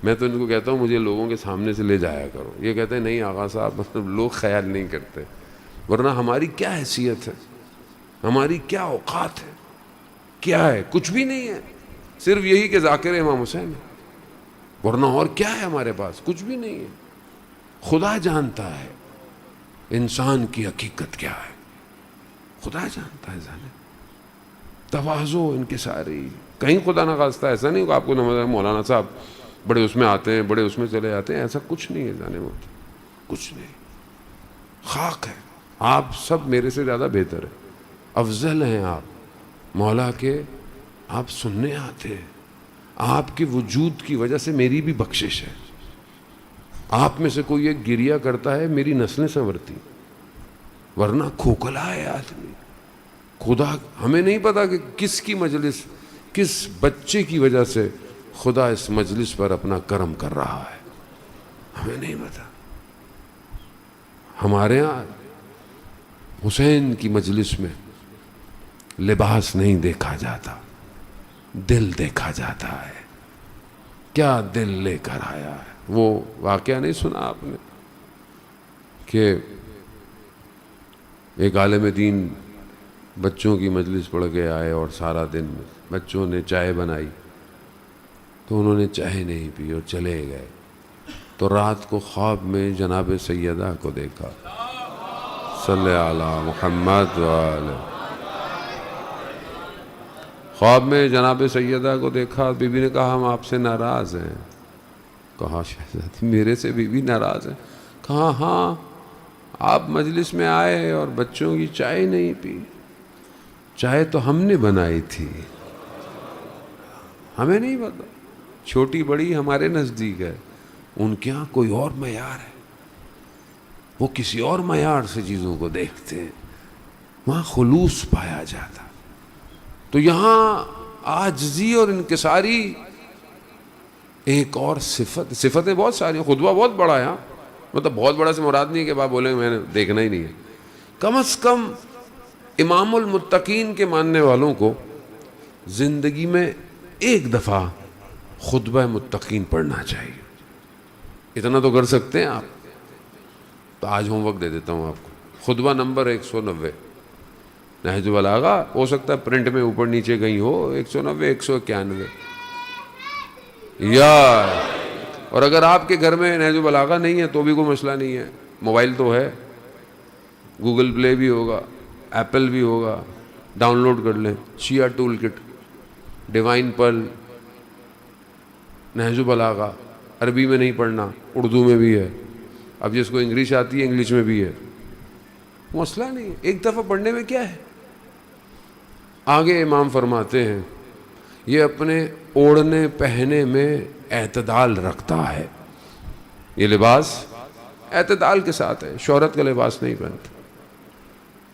میں تو ان کو کہتا ہوں مجھے لوگوں کے سامنے سے لے جایا کرو. یہ کہتے ہیں نہیں آغا صاحب, مطلب لوگ خیال نہیں کرتے, ورنہ ہماری کیا حیثیت ہے, ہماری کیا اوقات ہے, کیا ہے, کچھ بھی نہیں ہے, صرف یہی کہ ذاکر امام حسین ہے, ورنہ اور کیا ہے ہمارے پاس, کچھ بھی نہیں ہے. خدا جانتا ہے انسان کی حقیقت کیا ہے, خدا جانتا ہے. تواضع انکساری, کہیں خدا نہ خواستہ ایسا نہیں کہ آپ کو مولانا صاحب بڑے اس میں آتے ہیں, بڑے اس میں چلے جاتے ہیں, ایسا کچھ نہیں ہے. جانے میں کچھ نہیں, خاک ہے. آپ سب میرے سے زیادہ بہتر ہے, افضل ہیں آپ مولا کے. آپ سننے آتے ہیں, آپ کے وجود کی وجہ سے میری بھی بخشش ہے. آپ میں سے کوئی ایک گریہ کرتا ہے, میری نسلیں سنورتی, ورنہ کھوکھلا ہے آدمی. خدا ہمیں نہیں پتا کہ کس کی مجلس، کس بچے کی وجہ سے خدا اس مجلس پر اپنا کرم کر رہا ہے، ہمیں نہیں پتا۔ ہمارے ہاں حسین کی مجلس میں لباس نہیں دیکھا جاتا، دل دیکھا جاتا ہے، کیا دل لے کر آیا ہے۔ وہ واقعہ نہیں سنا آپ نے کہ ایک عالم دین بچوں کی مجلس پڑھ کے آئے اور سارا دن بچوں نے چائے بنائی تو انہوں نے چائے نہیں پی اور چلے گئے، تو رات کو خواب میں جناب سیدہ کو دیکھا، صلی علی محمد وآلہ، خواب میں جناب سیدہ کو دیکھا، بی بی نے کہا ہم آپ سے ناراض ہیں۔ کہا شہزادی میرے سے بی بی ناراض ہے؟ کہا ہاں، آپ مجلس میں آئے اور بچوں کی چائے نہیں پی، چائے تو ہم نے بنائی تھی، ہمیں نہیں پتا، چھوٹی بڑی ہمارے نزدیک ہے، ان کے ہاں کوئی اور معیار ہے، وہ کسی اور معیار سے چیزوں کو دیکھتے ہیں، وہاں خلوص پایا جاتا۔ تو یہاں عاجزی اور انکساری ایک اور صفتیں بہت ساری ہیں، خطبہ بہت بڑا ہے، ہاں مطلب بہت بڑا سے مراد نہیں ہے کہ آپ بولیں میں نے دیکھنا ہی نہیں ہے، کم از کم امام المتقین کے ماننے والوں کو زندگی میں ایک دفعہ خطبہ متقین پڑھنا چاہیے، اتنا تو کر سکتے ہیں آپ۔ تو آج ہوم ورک دے دیتا ہوں آپ کو، خطبہ نمبر 190 نہج البلاغہ، ہو سکتا ہے پرنٹ میں اوپر نیچے کہیں ہو، 190 191 یا، اور اگر آپ کے گھر میں نہج البلاغہ نہیں ہے تو بھی کوئی مسئلہ نہیں ہے، موبائل تو ہے، گوگل پلے بھی ہوگا، ایپل بھی ہوگا، ڈاؤن لوڈ کر لیں، شیعہ ٹول کٹ، ڈیوائن پرل، نہج البلاغہ، عربی میں نہیں پڑھنا اردو میں بھی ہے، اب جس کو انگلش آتی ہے انگلش میں بھی ہے، مسئلہ نہیں ہے، ایک دفعہ پڑھنے میں کیا ہے۔ آگے امام فرماتے ہیں یہ اپنے اوڑھنے پہنے میں اعتدال رکھتا ہے، یہ لباس اعتدال کے ساتھ ہے، شہرت کا لباس نہیں پہنتا۔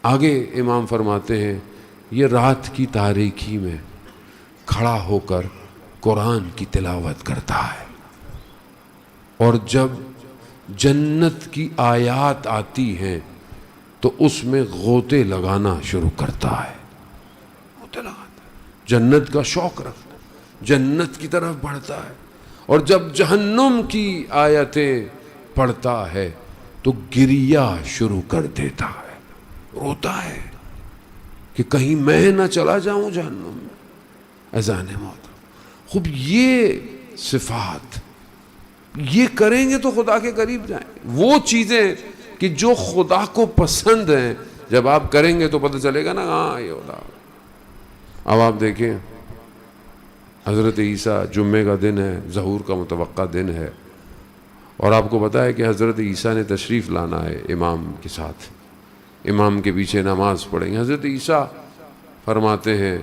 آگے امام فرماتے ہیں یہ رات کی تاریکی میں کھڑا ہو کر قرآن کی تلاوت کرتا ہے، اور جب جنت کی آیات آتی ہیں تو اس میں غوطے لگانا شروع کرتا ہے، غوطے لگاتا ہے، جنت کا شوق رکھتا ہے، جنت کی طرف بڑھتا ہے، اور جب جہنم کی آیتیں پڑھتا ہے تو گریہ شروع کر دیتا ہے، روتا ہے کہ کہیں میں نہ چلا جاؤں جہنم میں، اذان موت۔ خوب یہ صفات یہ کریں گے تو خدا کے قریب جائیں، وہ چیزیں کہ جو خدا کو پسند ہیں جب آپ کریں گے تو پتہ چلے گا نا، ہاں یہ ہوتا۔ اب آپ دیکھیں حضرت عیسیٰ جمعے کا دن ہے، ظہور کا متوقع دن ہے، اور آپ کو پتا ہے کہ حضرت عیسیٰ نے تشریف لانا ہے امام کے ساتھ، امام کے پیچھے نماز پڑھیں گے۔ حضرت عیسیٰ فرماتے ہیں،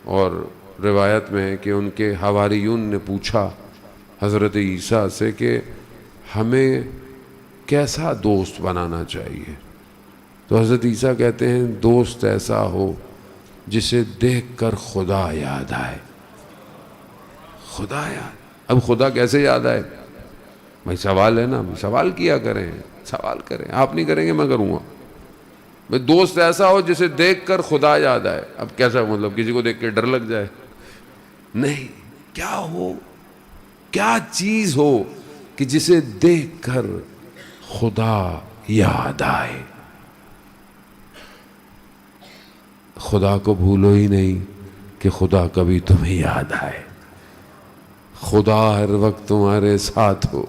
اور روایت میں ہے کہ ان کے حواریون نے پوچھا حضرت عیسیٰ سے کہ ہمیں کیسا دوست بنانا چاہیے، تو حضرت عیسیٰ کہتے ہیں دوست ایسا ہو جسے دیکھ کر خدا یاد آئے، خدا یاد۔ اب خدا کیسے یاد آئے بھائی، سوال ہے نا، سوال کیا کریں، سوال کریں، آپ نہیں کریں گے میں کروں گا۔ بھائی دوست ایسا ہو جسے دیکھ کر خدا یاد آئے، اب کیسا مطلب کسی کو دیکھ کے ڈر لگ جائے؟ نہیں، کیا ہو، کیا چیز ہو کہ جسے دیکھ کر خدا یاد آئے۔ خدا کو بھولو ہی نہیں کہ خدا کبھی تمہیں یاد آئے، خدا ہر وقت تمہارے ساتھ ہو۔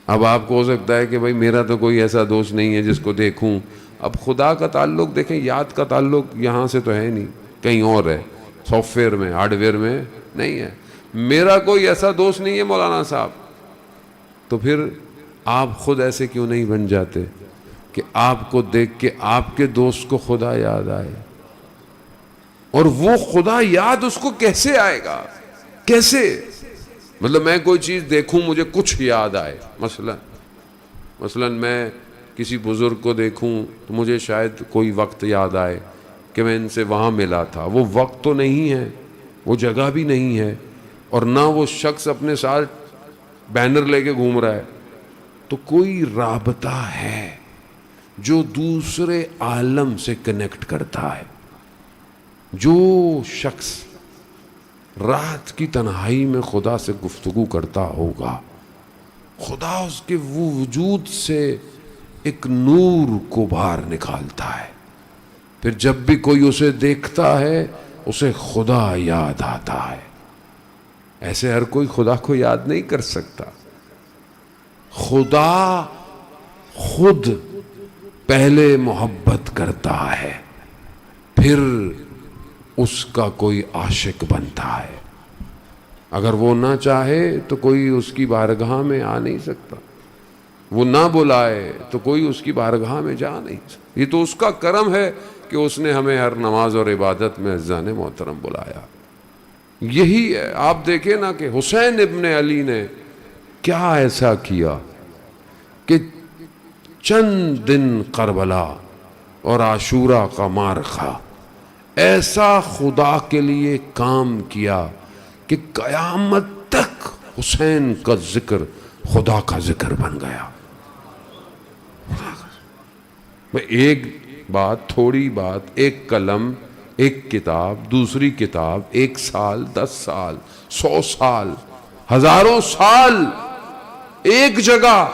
اب آپ کو ہو سکتا ہے کہ بھائی میرا تو کوئی ایسا دوست نہیں ہے جس کو دیکھوں، اب خدا کا تعلق دیکھیں، یاد کا تعلق یہاں سے تو ہے نہیں، کہیں اور ہے، سافٹ ویئر میں، ہارڈ ویئر میں نہیں ہے۔ میرا کوئی ایسا دوست نہیں ہے مولانا صاحب، تو پھر آپ خود ایسے کیوں نہیں بن جاتے کہ آپ کو دیکھ کے آپ کے دوست کو خدا یاد آئے؟ اور وہ خدا یاد اس کو کیسے آئے گا؟ کیسے؟ مطلب میں کوئی چیز دیکھوں مجھے کچھ یاد آئے، مثلا میں کسی بزرگ کو دیکھوں تو مجھے شاید کوئی وقت یاد آئے کہ میں ان سے وہاں ملا تھا. وہ وقت تو نہیں ہے, وہ جگہ بھی نہیں ہے, اور نہ وہ شخص اپنے ساتھ بینر لے کے گھوم رہا ہے. تو کوئی رابطہ ہے جو دوسرے عالم سے کنیکٹ کرتا ہے. جو شخص رات کی تنہائی میں خدا سے گفتگو کرتا ہوگا, خدا اس کے وہ وجود سے ایک نور کو باہر نکالتا ہے. پھر جب بھی کوئی اسے دیکھتا ہے اسے خدا یاد آتا ہے. ایسے ہر کوئی خدا کو یاد نہیں کر سکتا. خدا خود پہلے محبت کرتا ہے, پھر اس کا کوئی عاشق بنتا ہے. اگر وہ نہ چاہے تو کوئی اس کی بارگاہ میں آ نہیں سکتا, وہ نہ بلائے تو کوئی اس کی بارگاہ میں جا نہیں سکتا. یہ تو اس کا کرم ہے کہ اس نے ہمیں ہر نماز اور عبادت میں عزیزان محترم بلایا. یہی ہے. آپ دیکھیں نا کہ حسین ابن علی نے کیا ایسا کیا کہ چند دن کربلا اور عاشورہ کا معرکہ ایسا خدا کے لیے کام کیا کہ قیامت تک حسین کا ذکر خدا کا ذکر بن گیا. ایک بات, تھوڑی بات, ایک قلم, ایک کتاب, دوسری کتاب, 1 سال, 10 سال, 100 سال, ہزاروں سال, ایک جگہ,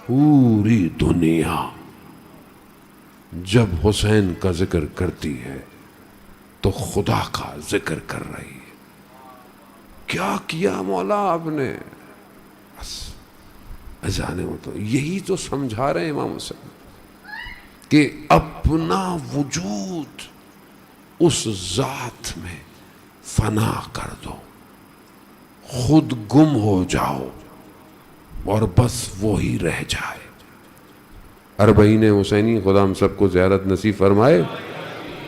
پوری دنیا جب حسین کا ذکر کرتی ہے تو خدا کا ذکر کر رہی ہے. کیا کیا مولا آپ نے؟ بس یہی تو سمجھا رہے ہیں امام حسین کہ اپنا وجود اس ذات میں فنا کر دو, خود گم ہو جاؤ اور بس وہی رہ جائے. اربعین حسینی, خدا ہم سب کو زیارت نصیب فرمائے.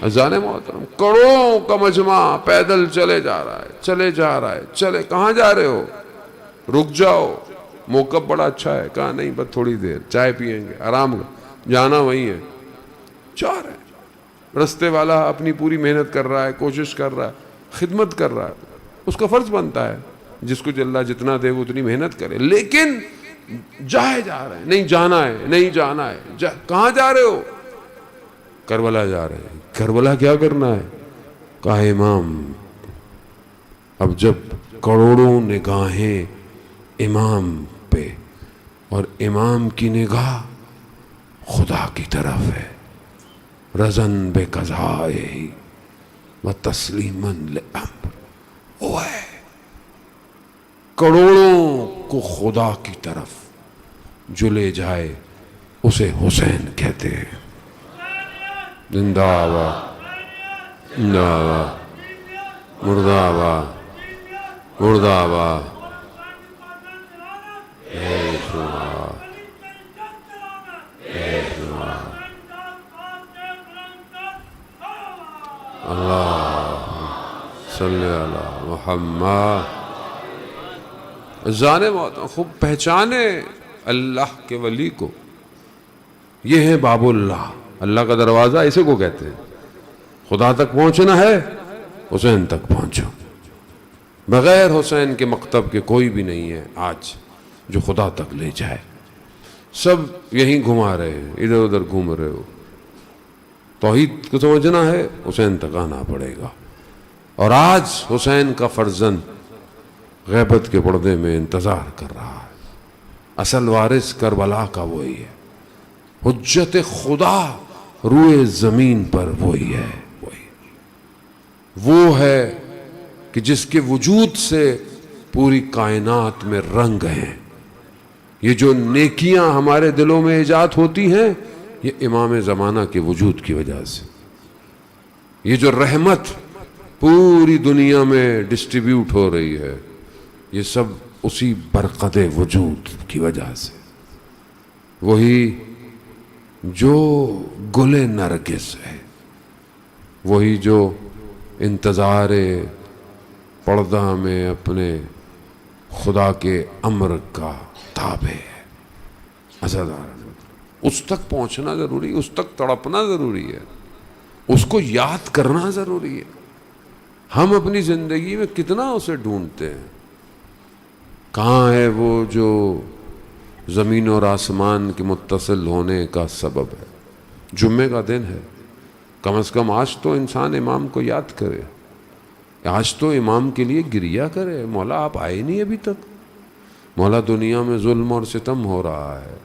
اذان محترم, کروڑوں کا مجمع پیدل چلے جا رہا ہے, چلے جا رہا ہے. چلے کہاں جا رہے ہو؟ رک جاؤ, موقف بڑا اچھا ہے. کہا نہیں, بس تھوڑی دیر چائے پئیں گے, آرام جانا وہیں ہے. جا رہے ہیں. رستے والا اپنی پوری محنت کر رہا ہے, کوشش کر رہا ہے, خدمت کر رہا ہے. اس کا فرض بنتا ہے جس کو اللہ جتنا دے وہ اتنی محنت کرے. لیکن جائے جا رہے ہیں, نہیں جانا ہے, نہیں جانا ہے. کہاں جا رہے ہو؟ کربلا جا رہے ہیں. کربلا کیا کرنا ہے؟ کہا امام, اب جب کروڑوں نگاہیں امام پہ اور امام کی نگاہ خدا کی طرف ہے, رزن بے قضائے و تسلیمن لامر, وہ ہے کروڑوں کو خدا کی طرف جو لے جائے اسے حسین کہتے ہیں. زندہ آباد, زندہ آباد, مردہ آباد, مردہ آباد. اللہ صلی علی محمد. جانے محترم, خوب پہچانے اللہ کے ولی کو. یہ ہے باب اللہ, اللہ کا دروازہ اسے کو کہتے ہیں. خدا تک پہنچنا ہے, حسین تک پہنچو. بغیر حسین کے مکتب کے کوئی بھی نہیں ہے آج جو خدا تک لے جائے. سب یہیں گھما رہے ہیں, ادھر ادھر گھوم رہے ہو. توحید کو سمجھنا ہے, حسین تک آنا پڑے گا. اور آج حسین کا فرزند غیبت کے پردے میں انتظار کر رہا ہے. اصل وارث کربلا کا وہی ہے, حجت خدا روئے زمین پر وہی ہے. وہ ہے کہ جس کے وجود سے پوری کائنات میں رنگ ہیں. یہ جو نیکیاں ہمارے دلوں میں ایجاد ہوتی ہیں یہ امام زمانہ کے وجود کی وجہ سے. یہ جو رحمت پوری دنیا میں ڈسٹریبیوٹ ہو رہی ہے یہ سب اسی برقد وجود کی وجہ سے. وہی جو گل نرگس ہے, وہی جو انتظار پردہ میں اپنے خدا کے امر کا تابع ہے. عزیزان, اس تک پہنچنا ضروری, اس تک تڑپنا ضروری ہے. اس کو یاد کرنا ضروری ہے. ہم اپنی زندگی میں کتنا اسے ڈھونڈتے ہیں. کہاں ہے وہ جو زمین اور آسمان کے متصل ہونے کا سبب ہے؟ جمعے کا دن ہے، کم از کم آج تو انسان امام کو یاد کرے، آج تو امام کے لیے گریہ کرے. مولا آپ آئے نہیں ابھی تک، مولا دنیا میں ظلم اور ستم ہو رہا ہے،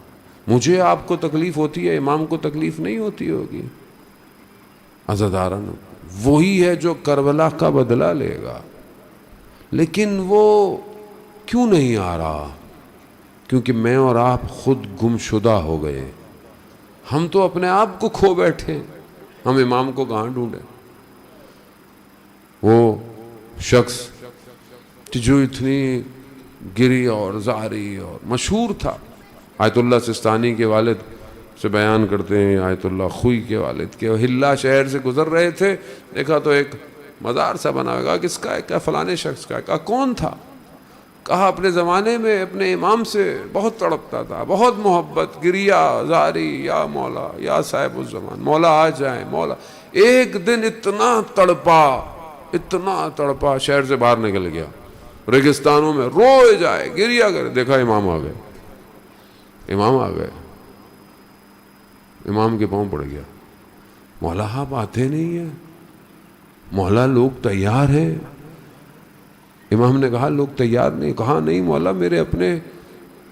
مجھے آپ کو تکلیف ہوتی ہے، امام کو تکلیف نہیں ہوتی ہوگی. عزاداران، وہی ہے جو کربلا کا بدلہ لے گا. لیکن وہ کیوں نہیں آ رہا؟ کیونکہ میں اور آپ خود گم شدہ ہو گئے. ہم تو اپنے آپ کو کھو بیٹھے، ہم امام کو کہاں ڈھونڈیں؟ وہ شخص جو اتنی گری اور زاری اور مشہور تھا، آیت اللہ سستانی کے والد سے بیان کرتے ہیں، آیت اللہ خوئی کے والد کے. ہلا شہر سے گزر رہے تھے، دیکھا تو ایک مزار سا بنا ہوا. کس کا ہے؟ کہا فلانے شخص کا ہے. کہا کون تھا؟ کہا اپنے زمانے میں اپنے امام سے بہت تڑپتا تھا، بہت محبت، گریہ زاری، یا مولا یا صاحب الزمان، مولا آ جائیں مولا. ایک دن اتنا تڑپا شہر سے باہر نکل گیا، ریگستانوں میں روئے جائے، گریہ کرے. دیکھا امام آ گئے، امام آ گئے، امام کے پاؤں پڑ گیا. مولا آپ آتے نہیں ہیں، مولا لوگ تیار ہیں. امام نے کہا لوگ تیار نہیں. کہا نہیں مولا، میرے اپنے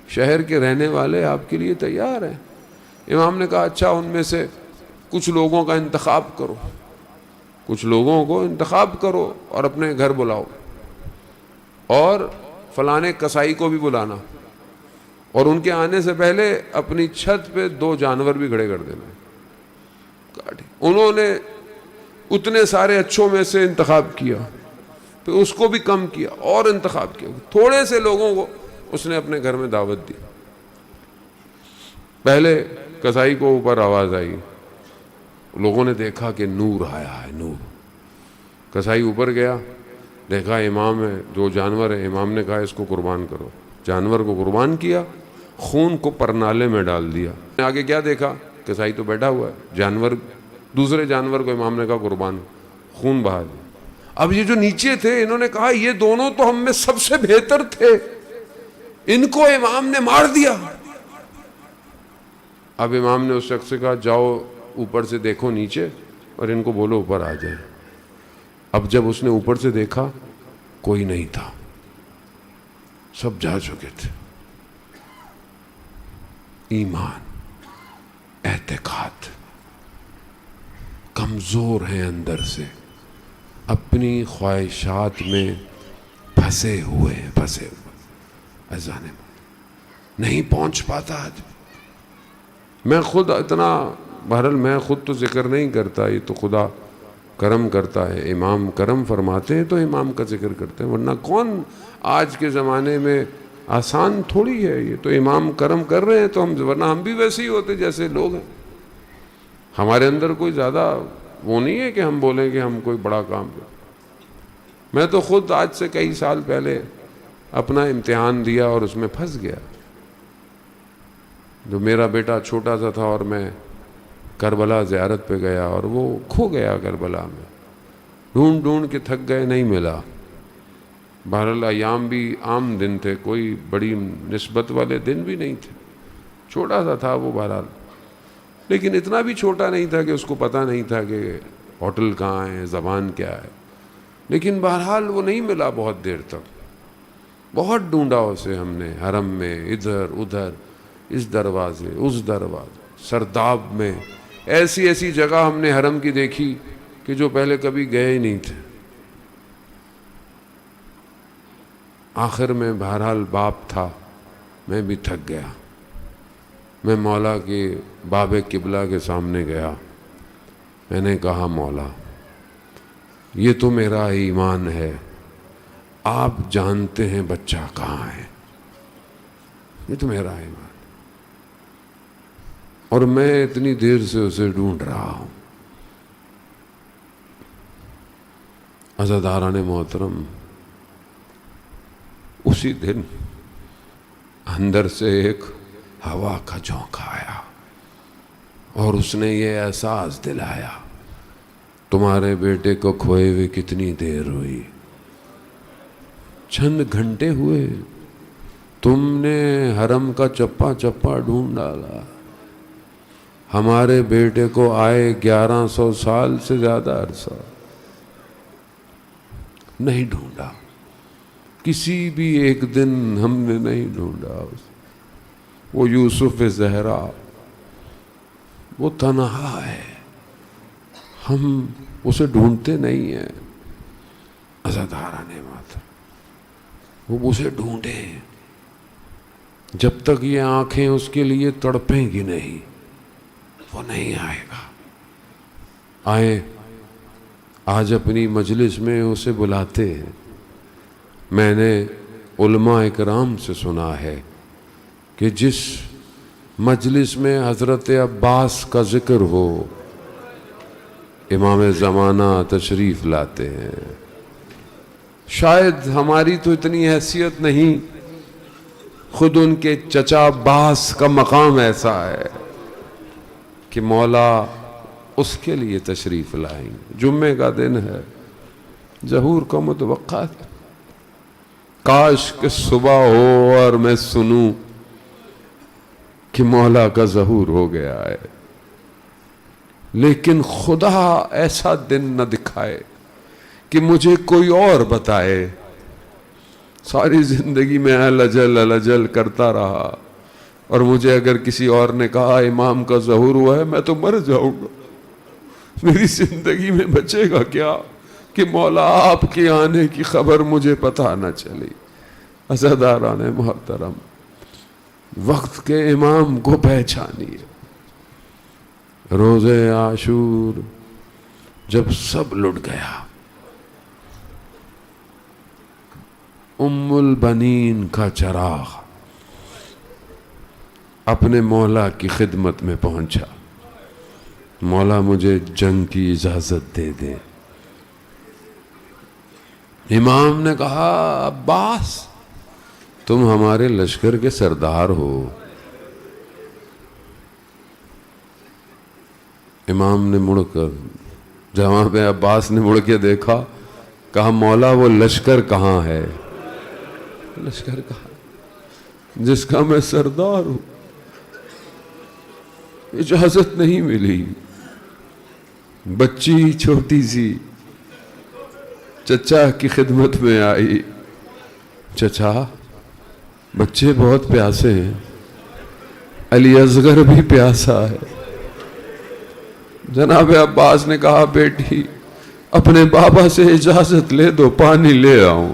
شہر کے رہنے والے آپ کے لیے تیار ہیں. امام نے کہا اچھا، ان میں سے کچھ لوگوں کا انتخاب کرو، کچھ لوگوں کو انتخاب کرو اور اپنے گھر بلاؤ، اور فلانے کسائی کو بھی بلانا، اور ان کے آنے سے پہلے اپنی چھت پہ 2 جانور بھی کھڑے کر دینا. انہوں نے اتنے سارے اچھوں میں سے انتخاب کیا، پھر اس کو بھی کم کیا اور انتخاب کیا. تھوڑے سے لوگوں کو اس نے اپنے گھر میں دعوت دی. پہلے کسائی کو اوپر آواز آئی، لوگوں نے دیکھا کہ نور آیا ہے، نور. کسائی اوپر گیا، دیکھا امام ہے، 2 جانور ہیں. امام نے کہا اس کو قربان کرو. جانور کو قربان کیا، خون کو پرنالے میں ڈال دیا. آگے کیا دیکھا؟ کسائی تو بیٹھا ہوا ہے، جانور، دوسرے جانور کو امام نے کہا قربان، خون بہا دیا. اب یہ جو نیچے تھے انہوں نے کہا یہ دونوں تو ہم میں سب سے بہتر تھے، ان کو امام نے مار دیا. اب امام نے اس شخص سے کہا جاؤ اوپر سے دیکھو نیچے اور ان کو بولو اوپر آ جائیں. اب جب اس نے اوپر سے دیکھا کوئی نہیں تھا، سب جا چکے تھے. ایمان، اعتقاد کمزور ہیں اندر سے، اپنی خواہشات میں پھنسے ہوئے اذان نہیں پہنچ پاتا آدمی. میں خود اتنا، بہرحال میں خود تو ذکر نہیں کرتا، یہ تو خدا کرم کرتا ہے، امام کرم فرماتے ہیں تو امام کا ذکر کرتے ہیں. ورنہ کون آج کے زمانے میں، آسان تھوڑی ہے یہ تو. امام کرم کر رہے ہیں تو ہم، ورنہ ہم بھی ویسے ہی ہوتے جیسے لوگ ہیں. ہمارے اندر کوئی زیادہ وہ نہیں ہے کہ ہم بولیں کہ ہم کوئی بڑا کام کریں. میں تو خود آج سے کئی سال پہلے اپنا امتحان دیا اور اس میں پھنس گیا. جو میرا بیٹا چھوٹا سا تھا اور میں کربلا زیارت پہ گیا اور وہ کھو گیا کربلا میں، ڈھونڈ ڈھونڈ کے تھک گئے، نہیں ملا. بہرحال ایام بھی عام دن تھے، کوئی بڑی نسبت والے دن بھی نہیں تھے. چھوٹا سا تھا وہ بہرحال، لیکن اتنا بھی چھوٹا نہیں تھا کہ اس کو پتہ نہیں تھا کہ ہوٹل کہاں ہے، زبان کیا ہے. لیکن بہرحال وہ نہیں ملا بہت دیر تک. بہت ڈھونڈا اسے ہم نے، حرم میں، ادھر ادھر، اس دروازے اس دروازے، سرداب میں، ایسی جگہ ہم نے حرم کی دیکھی کہ جو پہلے کبھی گئے ہی نہیں تھے. آخر میں بہرحال باپ تھا، میں بھی تھک گیا. میں مولا کے باب قبلہ کے سامنے گیا. میں نے کہا مولا یہ تو میرا ایمان ہے، آپ جانتے ہیں بچہ کہاں ہے، یہ تو میرا ایمان، اور میں اتنی دیر سے اسے ڈھونڈ رہا ہوں. عزاداران محترم، اسی دن اندر سے ایک ہوا کا جھونکا آیا اور اس نے یہ احساس دلایا تمہارے بیٹے کو کھوئے ہوئے کتنی دیر ہوئی؟ چند گھنٹے ہوئے، تم نے حرم کا چپا چپا ڈھونڈ ڈالا، ہمارے بیٹے کو آئے 1100 سال سے زیادہ عرصہ، نہیں ڈھونڈا، کسی بھی ایک دن ہم نے نہیں ڈھونڈا۔ وہ یوسف زہرا، وہ تنہا ہے، ہم اسے ڈھونڈتے نہیں ہیں۔ عزاداران ماتر، وہ اسے ڈھونڈے جب تک یہ آنکھیں اس کے لیے تڑپیں گی نہیں، وہ نہیں آئے گا۔ آئے، آج اپنی مجلس میں اسے بلاتے ہیں۔ میں نے علماء اکرام سے سنا ہے کہ جس مجلس میں حضرت عباس کا ذکر ہو، امام زمانہ تشریف لاتے ہیں۔ شاید ہماری تو اتنی حیثیت نہیں، خود ان کے چچا عباس کا مقام ایسا ہے کہ مولا اس کے لیے تشریف لائیں۔ جمعے کا دن ہے، ظہور کا متوقع ہے، کاش کہ صبح ہو اور میں سنوں کہ مولا کا ظہور ہو گیا ہے، لیکن خدا ایسا دن نہ دکھائے کہ مجھے کوئی اور بتائے۔ ساری زندگی میں الجل کرتا رہا، اور مجھے اگر کسی اور نے کہا امام کا ظہور ہوا ہے، میں تو مر جاؤں گا۔ میری زندگی میں بچے گا کیا کہ مولا آپ کے آنے کی خبر مجھے پتہ نہ چلی۔ عزاداران محترم، وقت کے امام کو پہچانیے۔ روز عاشور جب سب لٹ گیا، ام البنین کا چراغ اپنے مولا کی خدمت میں پہنچا۔ مولا مجھے جنگ کی اجازت دے دے۔ امام نے کہا عباس تم ہمارے لشکر کے سردار ہو۔ امام نے مڑ کر، جہاں پہ عباس نے مڑ کے دیکھا، کہا مولا وہ لشکر کہاں ہے؟ لشکر کہاں جس کا میں سردار ہوں؟ اجازت نہیں ملی۔ بچی چھوٹی سی چچا کی خدمت میں آئی، چچا بچے بہت پیاسے ہیں، علی اصغر بھی پیاسا ہے۔ جناب عباس نے کہا بیٹی اپنے بابا سے اجازت لے دو، پانی لے آؤں۔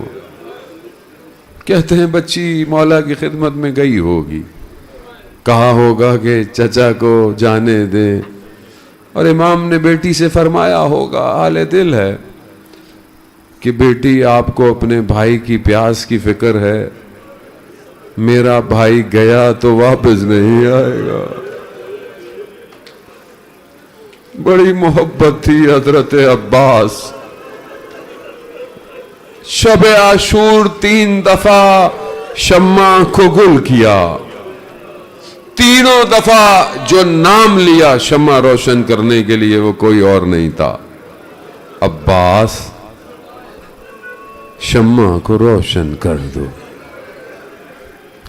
کہتے ہیں بچی مولا کی خدمت میں گئی ہوگی، کہا ہوگا کہ چچا کو جانے دیں، اور امام نے بیٹی سے فرمایا ہوگا، حال دل ہے کہ بیٹی آپ کو اپنے بھائی کی پیاس کی فکر ہے، میرا بھائی گیا تو واپس نہیں آئے گا۔ بڑی محبت تھی حضرت عباس۔ شب عاشور 3 دفعہ شمع کو گل کیا، تینوں دفعہ جو نام لیا شمع روشن کرنے کے لیے وہ کوئی اور نہیں تھا، عباس شمع کو روشن کر دو۔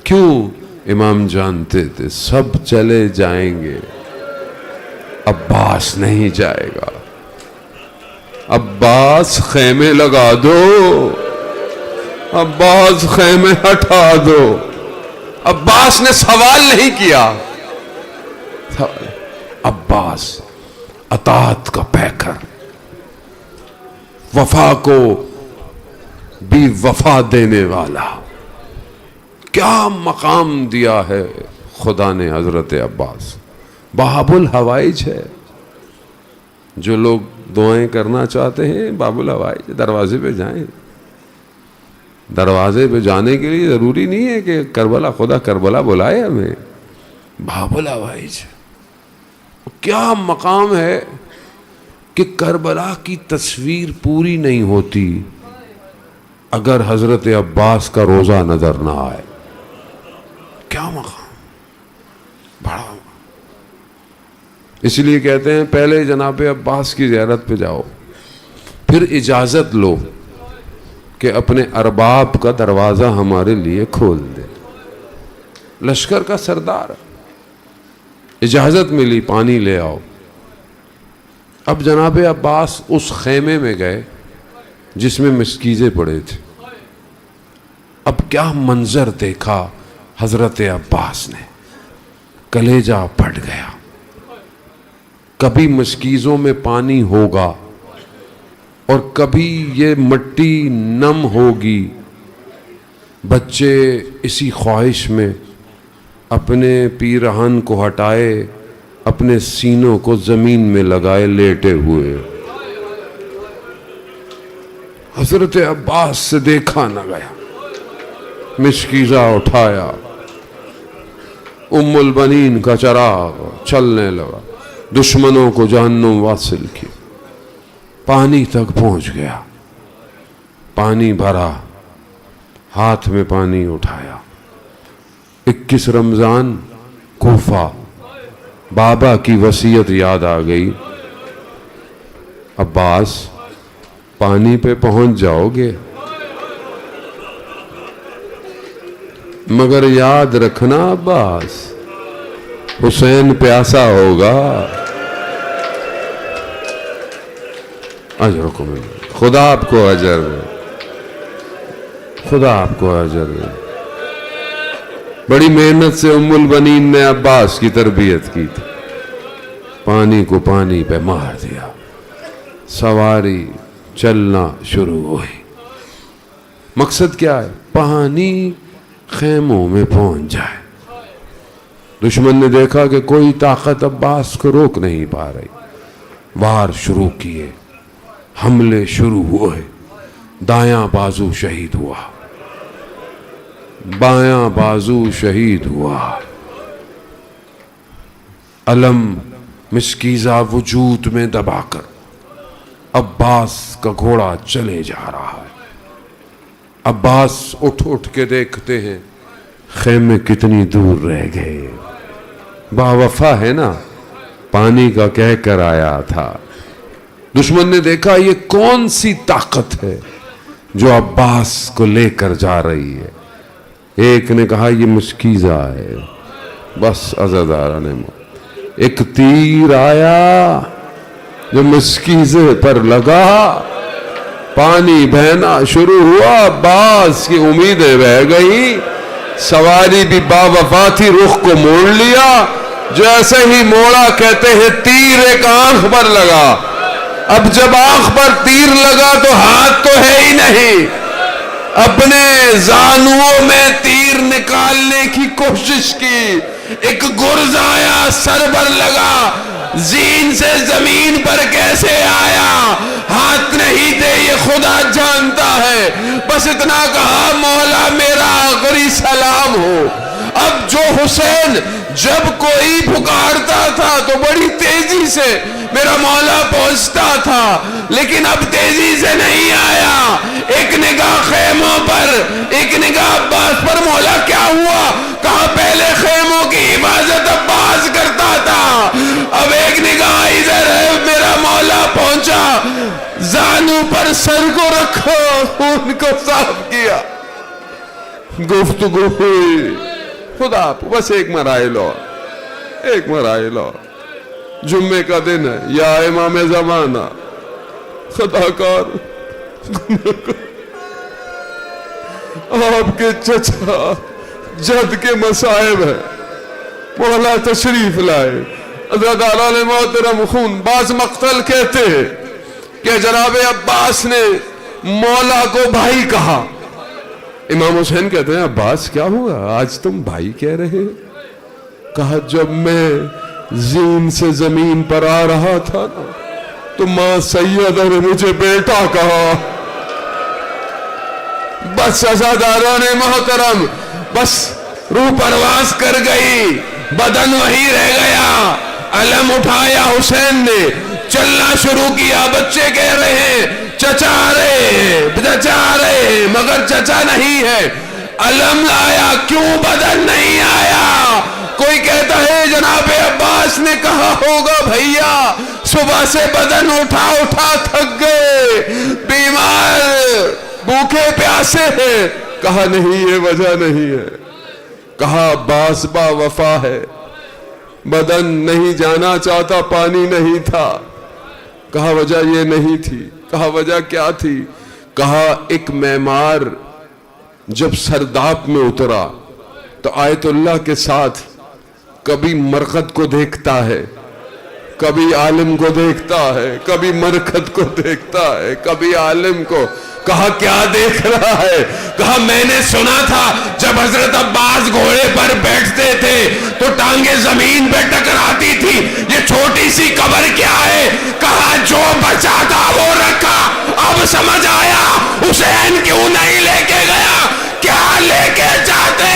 کیوں؟ امام جانتے تھے سب چلے جائیں گے، عباس نہیں جائے گا۔ عباس خیمے لگا دو، عباس خیمے ہٹا دو۔ عباس نے سوال نہیں کیا، عباس اطاعت کا پیکر، وفا کو بھی وفا دینے والا۔ کیا مقام دیا ہے خدا نے حضرت عباس، باب الحوائج ہے۔ جو لوگ دعائیں کرنا چاہتے ہیں باب الحوائج دروازے پہ جائیں۔ دروازے پہ جانے کے لیے ضروری نہیں ہے کہ کربلا، خدا کربلا بلائے ہمیں، باب الحوائج۔ کیا مقام ہے کہ کربلا کی تصویر پوری نہیں ہوتی اگر حضرت عباس کا روزہ نظر نہ آئے۔ کیا مقام بڑا۔ اس لیے کہتے ہیں پہلے جناب عباس کی زیارت پہ جاؤ۔ پھر اجازت لو کہ اپنے ارباب کا دروازہ ہمارے لیے کھول دے. لشکر کا سردار اجازت ملی پانی لے آؤ. اب جناب عباس اس خیمے میں گئے جس میں مشکیزیں پڑے تھے. اب کیا منظر دیکھا حضرت عباس نے, کلیجہ پھٹ گیا. کبھی مشکیزوں میں پانی ہوگا اور کبھی یہ مٹی نم ہوگی. بچے اسی خواہش میں اپنے پیرہن کو ہٹائے, اپنے سینوں کو زمین میں لگائے لیٹے ہوئے. حضرت عباس سے دیکھا نہ گیا. مشکیزہ اٹھایا, ام البنین کا چراغ چلنے لگا, دشمنوں کو جہنم واصل کی. پانی تک پہنچ گیا, پانی بھرا, ہاتھ میں پانی اٹھایا. 21 رمضان کوفہ, بابا کی وصیت یاد آ گئی. عباس پانی پہ پہنچ جاؤ گے مگر یاد رکھنا عباس, حسین پیاسا ہوگا. اجرکم اللہ, خدا آپ کو اجر دے, خدا آپ کو اجر دے. بڑی محنت سے ام البنین نے عباس کی تربیت کی تھی. پانی کو پانی پہ مار دیا, سواری چلنا شروع ہوئی. مقصد کیا ہے؟ پانی خیموں میں پہنچ جائے. دشمن نے دیکھا کہ کوئی طاقت عباس کو روک نہیں پا رہی. وار شروع کیے, حملے شروع ہوئے. دایاں بازو شہید ہوا, بایاں بازو شہید ہوا. علم مشکیزہ وجود میں دبا کر عباس کا گھوڑا چلے جا رہا ہے. عباس اٹھ کے دیکھتے ہیں خیمے کتنی دور رہ گئے. باوفا ہے نا, پانی کا کہہ کر آیا تھا. دشمن نے دیکھا یہ کون سی طاقت ہے جو عباس کو لے کر جا رہی ہے. ایک نے کہا یہ مشکیزہ ہے. بس عزادارہ نے ایک تیر آیا جو مشکیزے پر لگا, پانی بہنا شروع ہوا. عباس کی امیدیں بہ گئی. سواری بھی باوفا تھی, رخ کو موڑ لیا. جیسے ہی موڑا کہتے ہیں تیر ایک آنکھ پر لگا. اب جب آنکھ پر تیر لگا تو ہاتھ تو ہے ہی نہیں. اپنے زانوؤں میں تیر نکالنے کی کوشش کی. ایک گرز آیا, سر پر لگا. زین سے زمین پر کیسے آیا ہاتھ نہیں تھے, یہ خدا جانتا ہے. بس اتنا کہا مولا میرا آخری سلام ہو. اب جو حسین جب کوئی پکارتا تھا تو بڑی تیزی سے میرا مولا پہنچتا تھا, لیکن اب تیزی سے نہیں آیا. ایک نگاہ خیموں پر, ایک نگاہ عباس پر. مولا کیا ہوا؟ کہا پہلے خیموں کی حفاظت عباس کرتا تھا, اب ایک نگاہ ادھر ہے. میرا مولا پہنچا, زانو پر سر کو رکھا, خون کو صاف کیا, گفتگو ہوئی. خدا بس ایک مرائل اور, ایک مرائل اور. جمعے کا دن ہے, یا امام زمانہ, خطا کار آپ کے چچا جد کے مصائب ہے. مولا تشریف لائے. عزاداران محترم خون, بعض مقتل کہتے ہیں کہ جناب عباس نے مولا کو بھائی کہا. امام حسین کہتے ہیں عباس کیا ہوا, آج تم بھائی کہہ رہے. کہا جب میں زین سے زمین پر آ رہا تھا نا تو ماں سیدہ نے مجھے بیٹا کہا. بس عزاداران محترم, بس روح پرواز کر گئی, بدن وہی رہ گیا. علم اٹھایا حسین نے, چلنا شروع کیا. بچے کہہ رہے ہیں چچا آ رہے, چچا آ رہے, مگر چچا نہیں ہے. علم لایا, کیوں بدن نہیں آیا؟ کوئی کہتا ہے جناب عباس نے کہا ہوگا بھیا صبح سے بدن اٹھا اٹھا تھک گئے, بیمار, بھوکے پیاسے ہیں. کہا نہیں یہ وجہ نہیں ہے. کہا عباس با وفا ہے, بدن نہیں جانا چاہتا, پانی نہیں تھا. کہا وجہ یہ نہیں تھی. کہا وجہ کیا تھی؟ کہا ایک معمار جب سرداب میں اترا تو آیت اللہ کے ساتھ کبھی مرقد کو دیکھتا ہے, کبھی عالم کو دیکھتا ہے, کبھی مرقد کو دیکھتا ہے, کبھی عالم کو. کہا کیا دیکھ رہا ہے؟ کہا میں نے سنا تھا جب حضرت عباس گھوڑے پر بیٹھتے تھے تو ٹانگیں زمین پہ ٹکراتی تھی, یہ چھوٹی سی قبر کیا ہے؟ کہا جو بچا تھا وہ رکھا. اب سمجھ آیا حسین کیوں نہیں لے کے گیا. کیا لے کے جاتے؟